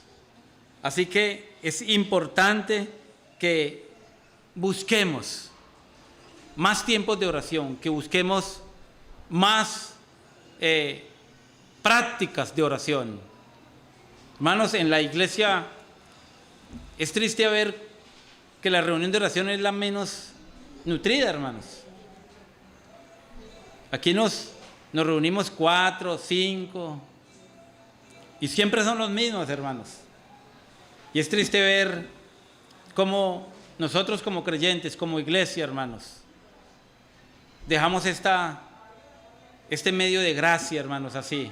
Así que es importante que busquemos más tiempos de oración, que busquemos más prácticas de oración. Hermanos, en la iglesia es triste ver que la reunión de oración es la menos nutrida, hermanos. Aquí nos reunimos 4, 5 y siempre son los mismos, hermanos. Y es triste ver cómo nosotros como creyentes, como iglesia, hermanos, dejamos este medio de gracia, hermanos, así.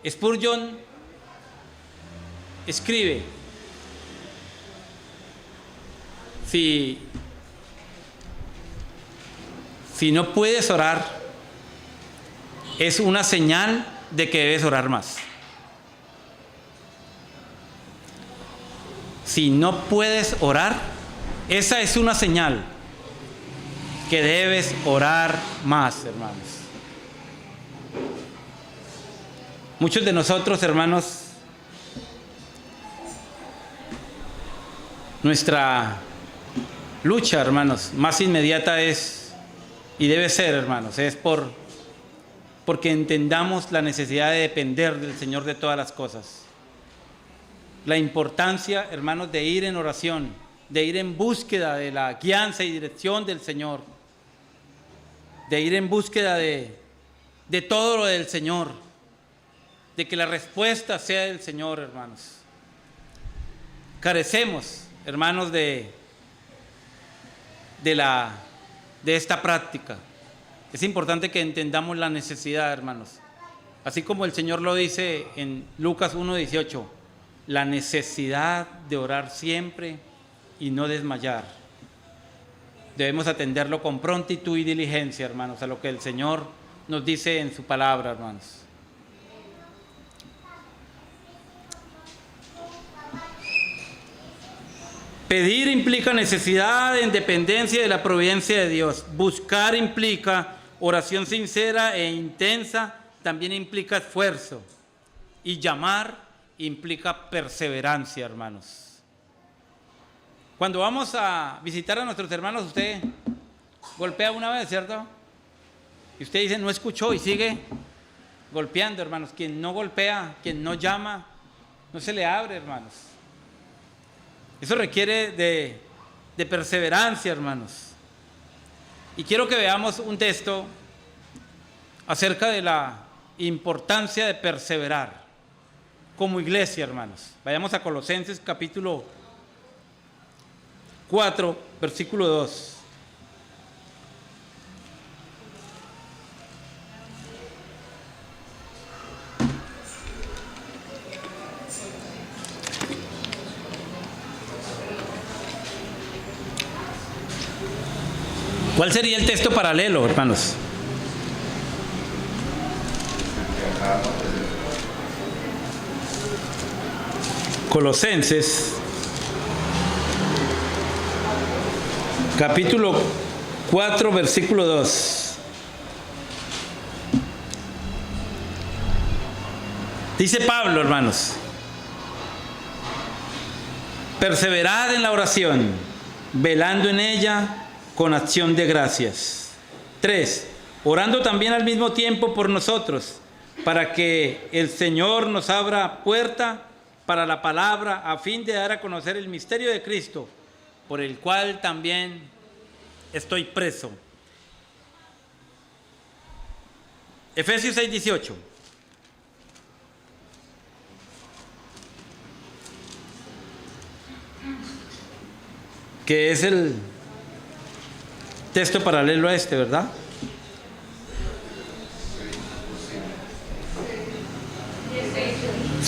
Spurgeon escribe: si no puedes orar, es una señal de que debes orar más. Si no puedes orar, esa es una señal que debes orar más, hermanos. Muchos de nosotros, hermanos, nuestra lucha, hermanos, más inmediata es, y debe ser, hermanos, es porque entendamos la necesidad de depender del Señor de todas las cosas. La importancia, hermanos, de ir en oración, de ir en búsqueda de la guianza y dirección del Señor, de ir en búsqueda de todo lo del Señor, de que la respuesta sea del Señor, hermanos. Carecemos, hermanos, de esta práctica. Es importante que entendamos la necesidad, hermanos. Así como el Señor lo dice en Lucas 1:18, la necesidad de orar siempre y no desmayar. Debemos atenderlo con prontitud y diligencia, hermanos, a lo que el Señor nos dice en su palabra, hermanos. Pedir implica necesidad en dependencia de la providencia de Dios. Buscar implica oración sincera e intensa, también implica esfuerzo. Y llamar implica perseverancia, hermanos. Cuando vamos a visitar a nuestros hermanos, usted golpea una vez, ¿cierto? Y usted dice, no escuchó, y sigue golpeando, hermanos. Quien no golpea, quien no llama, no se le abre, hermanos. Eso requiere de perseverancia, hermanos. Y quiero que veamos un texto acerca de la importancia de perseverar como iglesia, hermanos. Vayamos a Colosenses capítulo 4, versículo 2. ¿Cuál sería el texto paralelo, hermanos? Colosenses, capítulo 4, versículo 2. Dice Pablo, hermanos, perseverad en la oración, velando en ella con acción de gracias. 3. Orando también al mismo tiempo por nosotros, para que el Señor nos abra puerta para la palabra, a fin de dar a conocer el misterio de Cristo, por el cual también estoy preso. Efesios 6:18. Que es el texto paralelo a este, ¿verdad?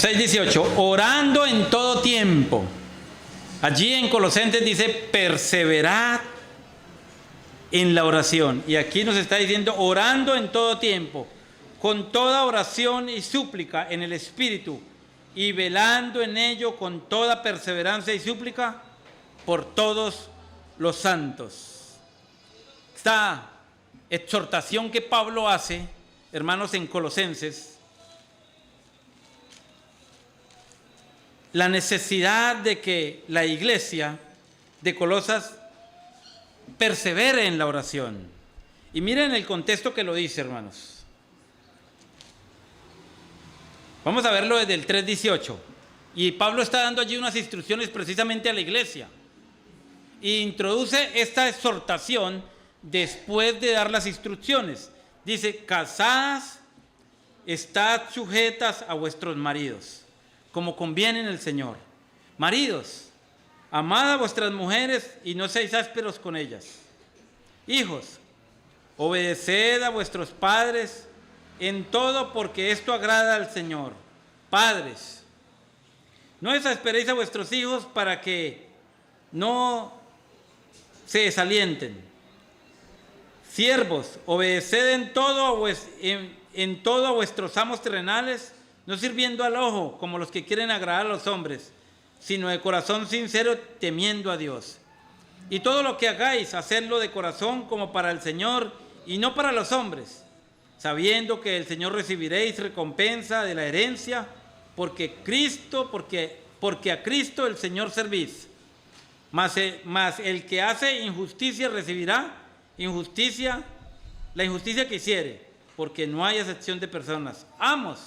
6:18, orando en todo tiempo. Allí en Colosenses dice, perseverad en la oración. Y aquí nos está diciendo, orando en todo tiempo, con toda oración y súplica en el Espíritu, y velando en ello con toda perseverancia y súplica por todos los santos. Esta exhortación que Pablo hace, hermanos, en Colosenses, la necesidad de que la iglesia de Colosas persevere en la oración. Y miren el contexto que lo dice, hermanos. Vamos a verlo desde el 3:18. Y Pablo está dando allí unas instrucciones precisamente a la iglesia. E introduce esta exhortación después de dar las instrucciones. Dice, casadas, estad sujetas a vuestros maridos, como conviene en el Señor. Maridos, amad a vuestras mujeres y no seáis ásperos con ellas. Hijos, obedeced a vuestros padres en todo, porque esto agrada al Señor. Padres, no exasperéis a vuestros hijos para que no se desalienten. Siervos, obedeced en todo a vuestros amos terrenales, no sirviendo al ojo como los que quieren agradar a los hombres, sino de corazón sincero, temiendo a Dios. Y todo lo que hagáis, hacedlo de corazón como para el Señor y no para los hombres, sabiendo que del Señor recibiréis recompensa de la herencia, porque a Cristo el Señor servís. Mas el que hace injusticia recibirá la injusticia que hiciere, porque no hay acepción de personas. Amos,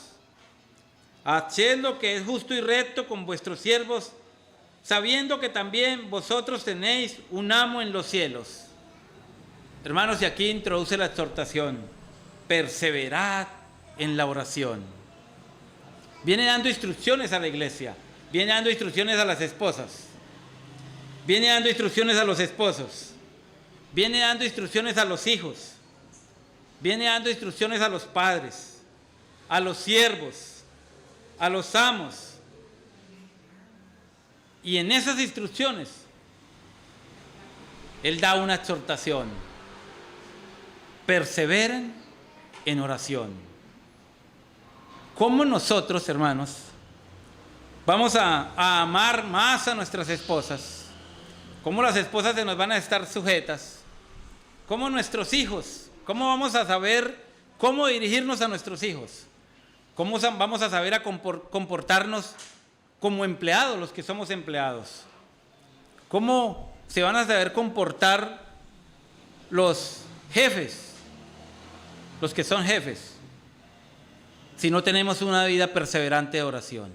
haced lo que es justo y recto con vuestros siervos, sabiendo que también vosotros tenéis un amo en los cielos. Hermanos, y aquí introduce la exhortación, perseverad en la oración. Viene dando instrucciones a la iglesia, viene dando instrucciones a las esposas, viene dando instrucciones a los esposos, viene dando instrucciones a los hijos, viene dando instrucciones a los padres, a los siervos, a los amos. Y en esas instrucciones, Él da una exhortación. Perseveren en oración. ¿Cómo nosotros, hermanos, vamos a amar más a nuestras esposas? ¿Cómo las esposas se nos van a estar sujetas? ¿Cómo nuestros hijos? ¿Cómo vamos a saber cómo dirigirnos a nuestros hijos? ¿Cómo vamos a saber comportarnos como empleados, los que somos empleados? ¿Cómo se van a saber comportar los jefes, los que son jefes, si no tenemos una vida perseverante de oración?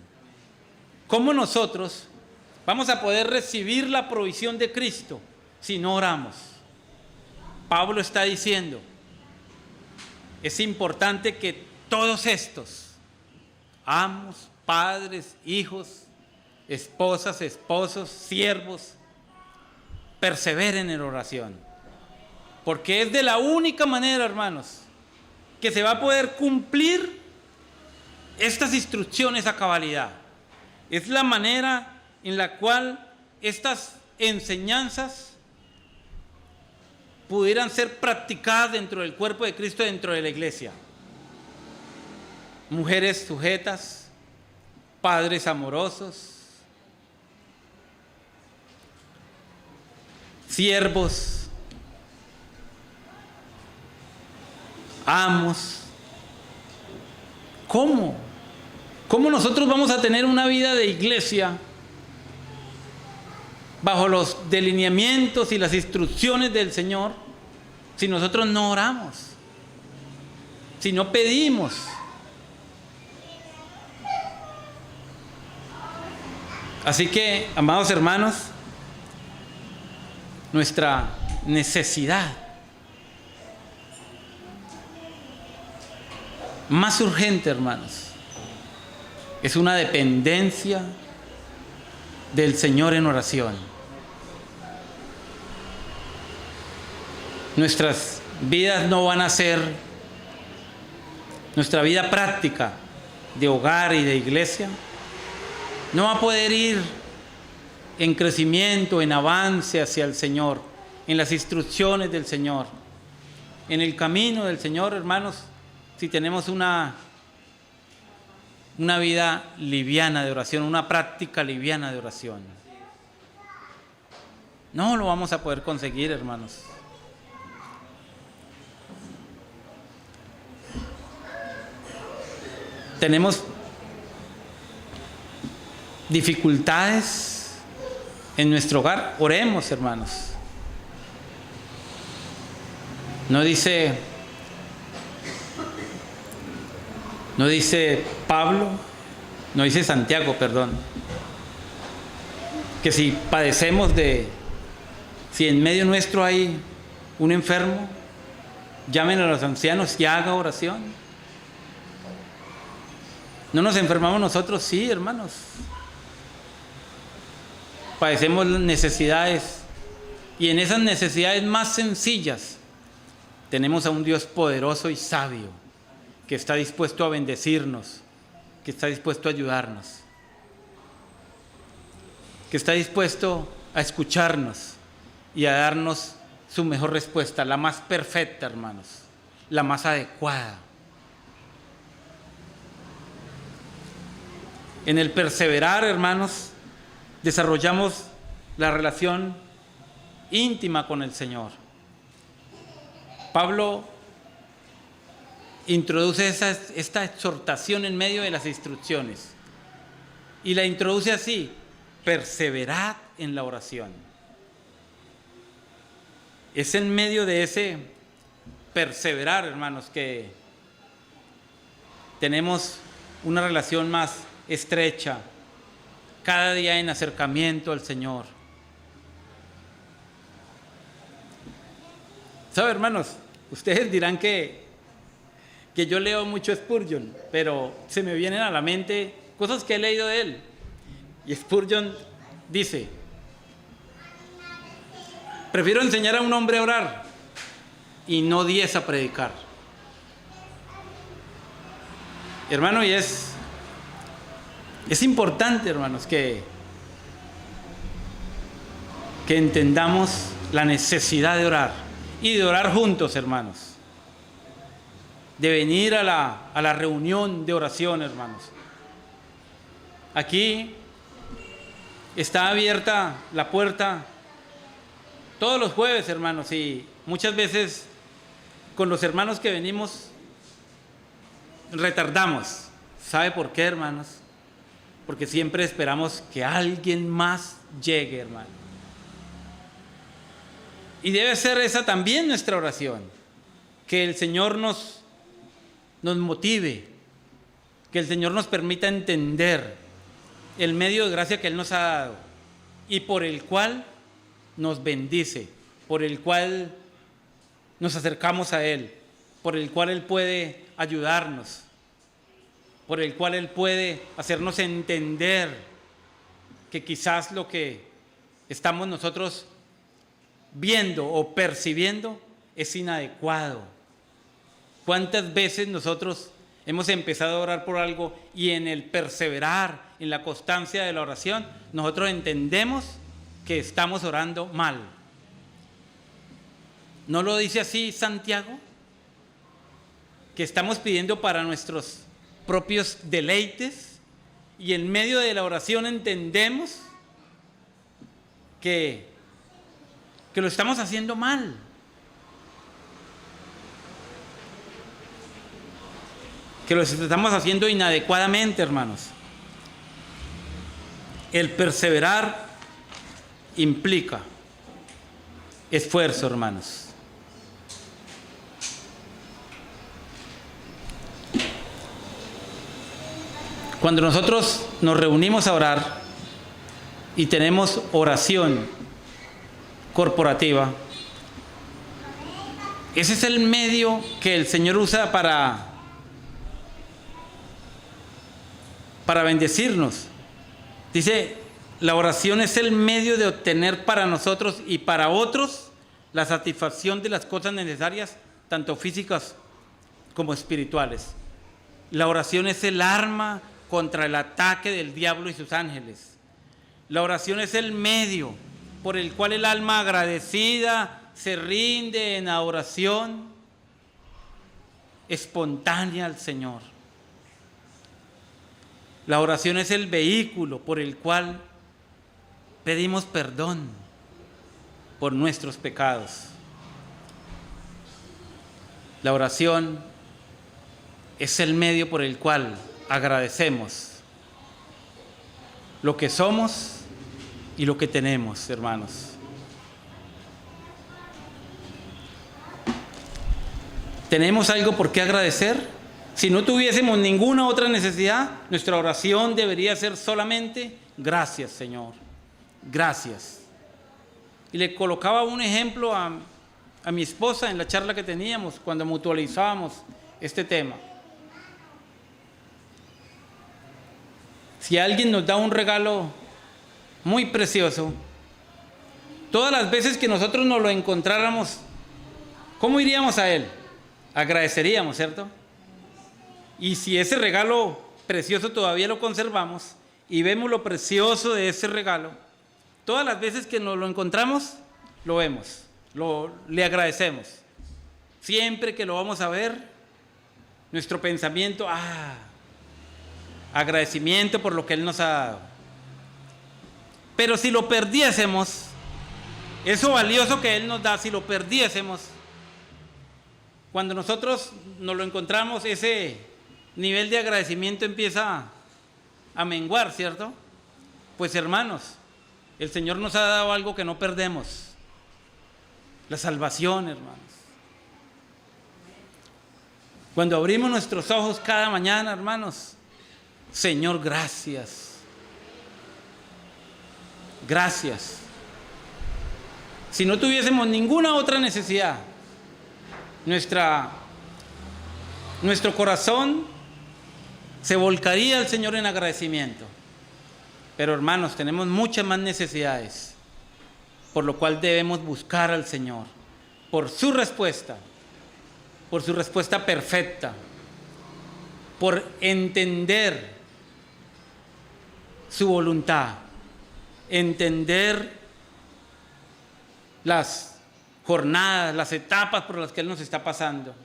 ¿Cómo nosotros vamos a poder recibir la provisión de Cristo si no oramos? Pablo está diciendo, es importante que todos estos, amos, padres, hijos, esposas, esposos, siervos, perseveren en oración. Porque es de la única manera, hermanos, que se va a poder cumplir estas instrucciones a cabalidad. Es la manera en la cual estas enseñanzas pudieran ser practicadas dentro del cuerpo de Cristo, dentro de la iglesia. Mujeres sujetas, padres amorosos, siervos, amos. ¿Cómo? ¿Cómo nosotros vamos a tener una vida de iglesia bajo los delineamientos y las instrucciones del Señor si nosotros no oramos, si no pedimos? Así que, amados hermanos, nuestra necesidad más urgente, hermanos, es una dependencia del Señor en oración. Nuestras vidas no van a ser, nuestra vida práctica de hogar y de iglesia no va a poder ir en crecimiento, en avance hacia el Señor, en las instrucciones del Señor, en el camino del Señor, hermanos, si tenemos una vida liviana de oración, una práctica liviana de oración. No lo vamos a poder conseguir, hermanos. Tenemos dificultades en nuestro hogar. Oremos, hermanos. No dice Pablo, no dice Santiago, perdón, que si si en medio nuestro hay un enfermo, llamen a los ancianos y haga oración. ¿No nos enfermamos nosotros? Sí, hermanos. Padecemos necesidades, y en esas necesidades más sencillas tenemos a un Dios poderoso y sabio que está dispuesto a bendecirnos, que está dispuesto a ayudarnos, que está dispuesto a escucharnos y a darnos su mejor respuesta, la más perfecta, hermanos, la más adecuada. En el perseverar, hermanos, desarrollamos la relación íntima con el Señor. Pablo introduce esta exhortación en medio de las instrucciones y la introduce así: perseverad en la oración. Es en medio de ese perseverar, hermanos, que tenemos una relación más estrecha, cada día en acercamiento al Señor. ¿Sabe, hermanos? Ustedes dirán que yo leo mucho Spurgeon, pero se me vienen a la mente cosas que he leído de él. Y Spurgeon dice: prefiero enseñar a un hombre a orar y no 10 a predicar. Hermano, y es importante, hermanos, que entendamos la necesidad de orar y de orar juntos, hermanos. De venir a la reunión de oración, hermanos. Aquí está abierta la puerta todos los jueves, hermanos, y muchas veces con los hermanos que venimos retardamos. ¿Sabe por qué, hermanos? Porque siempre esperamos que alguien más llegue, hermano. Y debe ser esa también nuestra oración, que el Señor nos motive, que el Señor nos permita entender el medio de gracia que Él nos ha dado y por el cual nos bendice, por el cual nos acercamos a Él, por el cual Él puede ayudarnos, por el cual Él puede hacernos entender que quizás lo que estamos nosotros viendo o percibiendo es inadecuado. ¿Cuántas veces nosotros hemos empezado a orar por algo y en el perseverar, en la constancia de la oración, nosotros entendemos que estamos orando mal? ¿No lo dice así Santiago? Que estamos pidiendo para nuestros propios deleites y en medio de la oración entendemos que lo estamos haciendo mal. Que lo estamos haciendo inadecuadamente, hermanos. El perseverar implica esfuerzo, hermanos. Cuando nosotros nos reunimos a orar y tenemos oración corporativa, ese es el medio que el Señor usa para bendecirnos. Dice, la oración es el medio de obtener para nosotros y para otros la satisfacción de las cosas necesarias, tanto físicas como espirituales. La oración es el arma contra el ataque del diablo y sus ángeles. La oración es el medio por el cual el alma agradecida se rinde en adoración espontánea al Señor. La oración es el vehículo por el cual pedimos perdón por nuestros pecados. La oración es el medio por el cual agradecemos lo que somos y lo que tenemos, hermanos. ¿Tenemos algo por qué agradecer? Si no tuviésemos ninguna otra necesidad, nuestra oración debería ser solamente gracias, Señor. Gracias. Y le colocaba un ejemplo a mi esposa en la charla que teníamos cuando mutualizábamos este tema. Si alguien nos da un regalo muy precioso, todas las veces que nosotros nos lo encontráramos, ¿cómo iríamos a él? Agradeceríamos, ¿cierto? Y si ese regalo precioso todavía lo conservamos y vemos lo precioso de ese regalo, todas las veces que nos lo encontramos, lo vemos, le agradecemos. Siempre que lo vamos a ver, nuestro pensamiento, agradecimiento por lo que Él nos ha dado. Pero si lo perdiésemos, eso valioso que Él nos da, si lo perdiésemos, cuando nosotros nos lo encontramos, ese nivel de agradecimiento empieza a menguar, ¿cierto? Pues hermanos, el Señor nos ha dado algo que no perdemos: la salvación, hermanos. Cuando abrimos nuestros ojos cada mañana, hermanos, Señor, gracias. Gracias. Si no tuviésemos ninguna otra necesidad, nuestro corazón se volcaría al Señor en agradecimiento. Pero hermanos, tenemos muchas más necesidades, por lo cual debemos buscar al Señor por su respuesta perfecta, por entender su voluntad, entender las jornadas, las etapas por las que Él nos está pasando.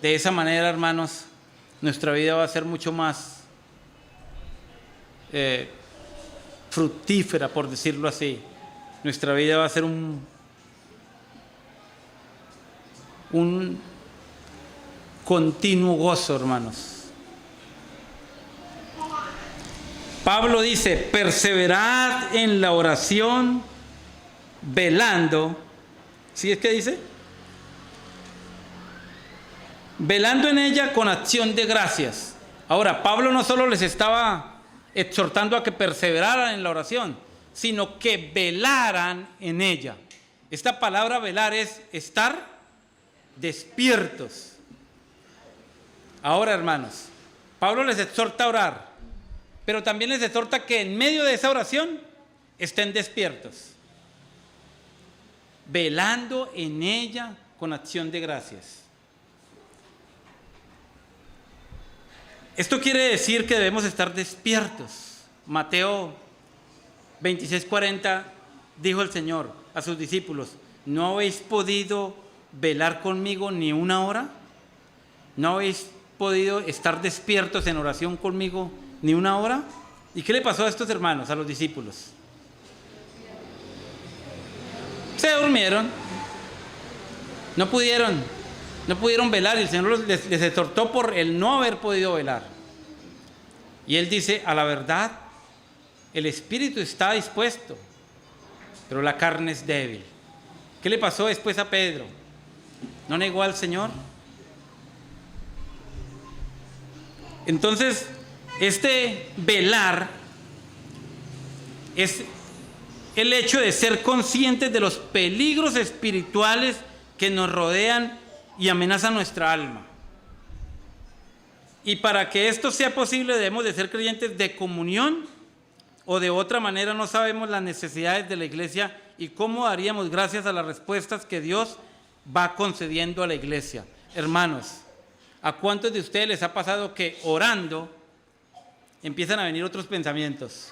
De esa manera, hermanos, nuestra vida va a ser mucho más fructífera, por decirlo así. Nuestra vida va a ser un continuo gozo, hermanos. Pablo dice: perseverad en la oración, velando. ¿Sí es que dice? Velando en ella con acción de gracias. Ahora, Pablo no solo les estaba exhortando a que perseveraran en la oración, sino que velaran en ella. Esta palabra velar es estar despiertos. Ahora, hermanos, Pablo les exhorta a orar, pero también les exhorta que en medio de esa oración estén despiertos, velando en ella con acción de gracias. Esto quiere decir que debemos estar despiertos. Mateo 26:40 dijo el Señor a sus discípulos: ¿no habéis podido velar conmigo ni una hora? ¿No habéis podido estar despiertos en oración conmigo ni una hora? ¿Y qué le pasó a estos hermanos, a los discípulos? Se durmieron, no pudieron velar, y el Señor les exhortó por el no haber podido velar. Y Él dice: a la verdad, el espíritu está dispuesto, pero la carne es débil. ¿Qué le pasó después a Pedro? ¿No negó al Señor? Entonces, este velar es el hecho de ser conscientes de los peligros espirituales que nos rodean y amenazan nuestra alma. Y para que esto sea posible, debemos de ser creyentes de comunión, o de otra manera no sabemos las necesidades de la iglesia y cómo daríamos gracias a las respuestas que Dios va concediendo a la iglesia. Hermanos, ¿A cuántos de ustedes les ha pasado que orando empiezan a venir otros pensamientos?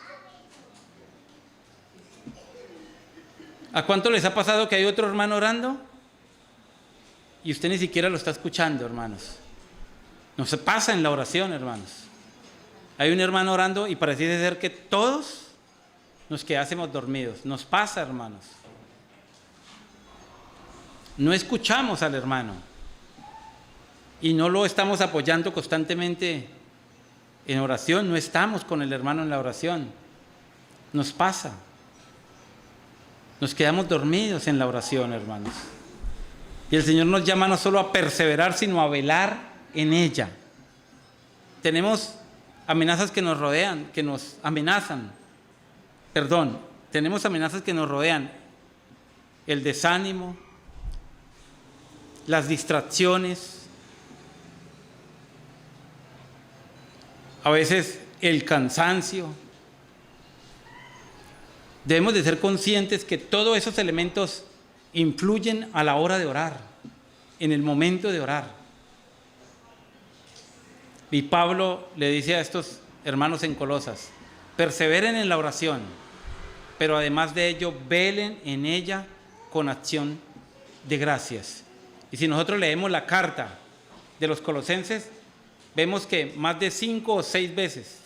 ¿A cuántos les ha pasado que hay otro hermano orando y usted ni siquiera lo está escuchando, hermanos? No se pasa en la oración, hermanos. Hay un hermano orando y pareciera ser que todos nos quedásemos dormidos. Nos pasa, hermanos. No escuchamos al hermano y no lo estamos apoyando constantemente en oración. No estamos con el hermano en la oración. Nos pasa. Nos quedamos dormidos en la oración, hermanos. Y el Señor nos llama no solo a perseverar, sino a velar en ella. Tenemos amenazas que nos rodean, que nos amenazan. Tenemos amenazas que nos rodean. El desánimo, las distracciones, a veces el cansancio. Debemos de ser conscientes que todos esos elementos influyen a la hora de orar, en el momento de orar. Y Pablo le dice a estos hermanos en Colosas: perseveren en la oración, pero además de ello, velen en ella con acción de gracias. Y si nosotros leemos la carta de los colosenses, vemos que más de 5 veces,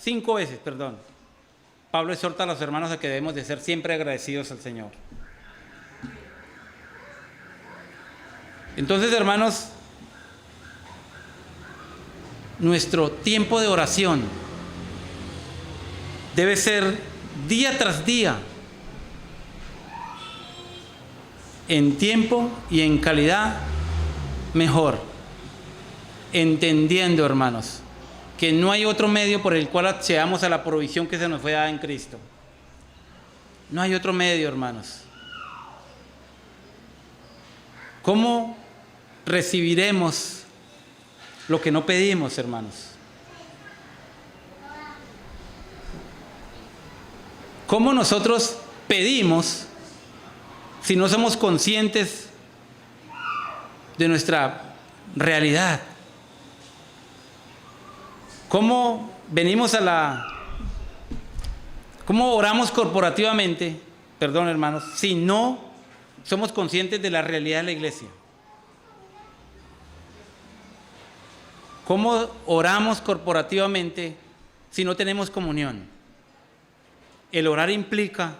Pablo exhorta a los hermanos a que debemos de ser siempre agradecidos al Señor. Entonces, hermanos, nuestro tiempo de oración debe ser día tras día, en tiempo y en calidad mejor, entendiendo, hermanos, que no hay otro medio por el cual accedamos a la provisión que se nos fue dada en Cristo. No hay otro medio, hermanos. ¿Cómo recibiremos lo que no pedimos, hermanos? ¿Cómo nosotros pedimos si no somos conscientes de nuestra realidad? ¿Cómo oramos corporativamente, hermanos, si no somos conscientes de la realidad de la iglesia? ¿Cómo oramos corporativamente si no tenemos comunión? El orar implica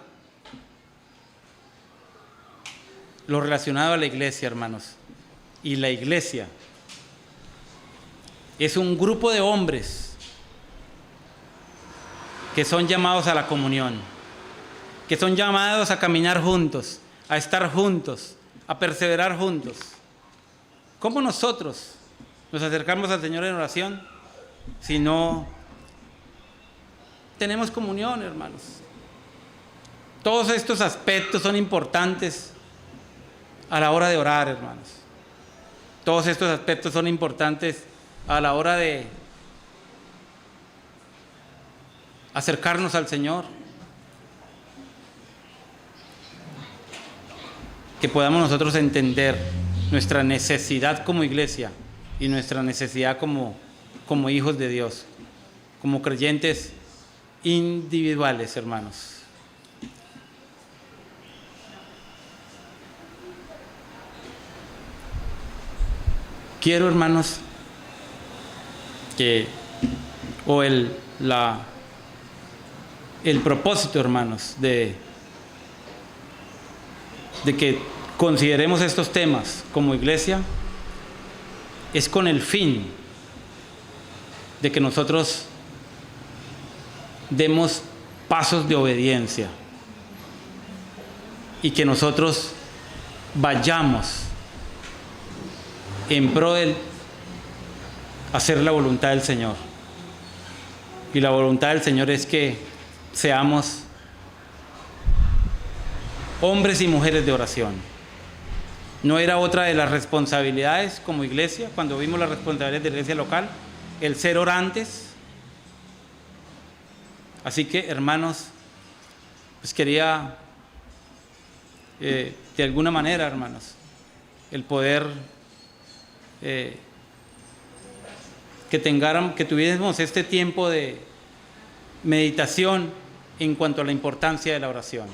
lo relacionado a la iglesia, hermanos. Y la iglesia es un grupo de hombres que son llamados a la comunión, que son llamados a caminar juntos, a estar juntos, a perseverar juntos. ¿Cómo nosotros nos acercamos al Señor en oración si no tenemos comunión, hermanos? Todos estos aspectos son importantes a la hora de orar, hermanos. Todos estos aspectos son importantes a la hora de acercarnos al Señor. Que podamos nosotros entender nuestra necesidad como iglesia y nuestra necesidad como hijos de Dios, como creyentes individuales, hermanos. Quiero, hermanos, el propósito, hermanos, de que consideremos estos temas como iglesia es con el fin de que nosotros demos pasos de obediencia y que nosotros vayamos en pro de hacer la voluntad del Señor. Y la voluntad del Señor es que seamos hombres y mujeres de oración. No era otra de las responsabilidades como iglesia, cuando vimos las responsabilidades de la iglesia local, el ser orantes. Así que, hermanos, pues quería, de alguna manera, hermanos, el poder que tuviésemos este tiempo de meditación en cuanto a la importancia de la oración.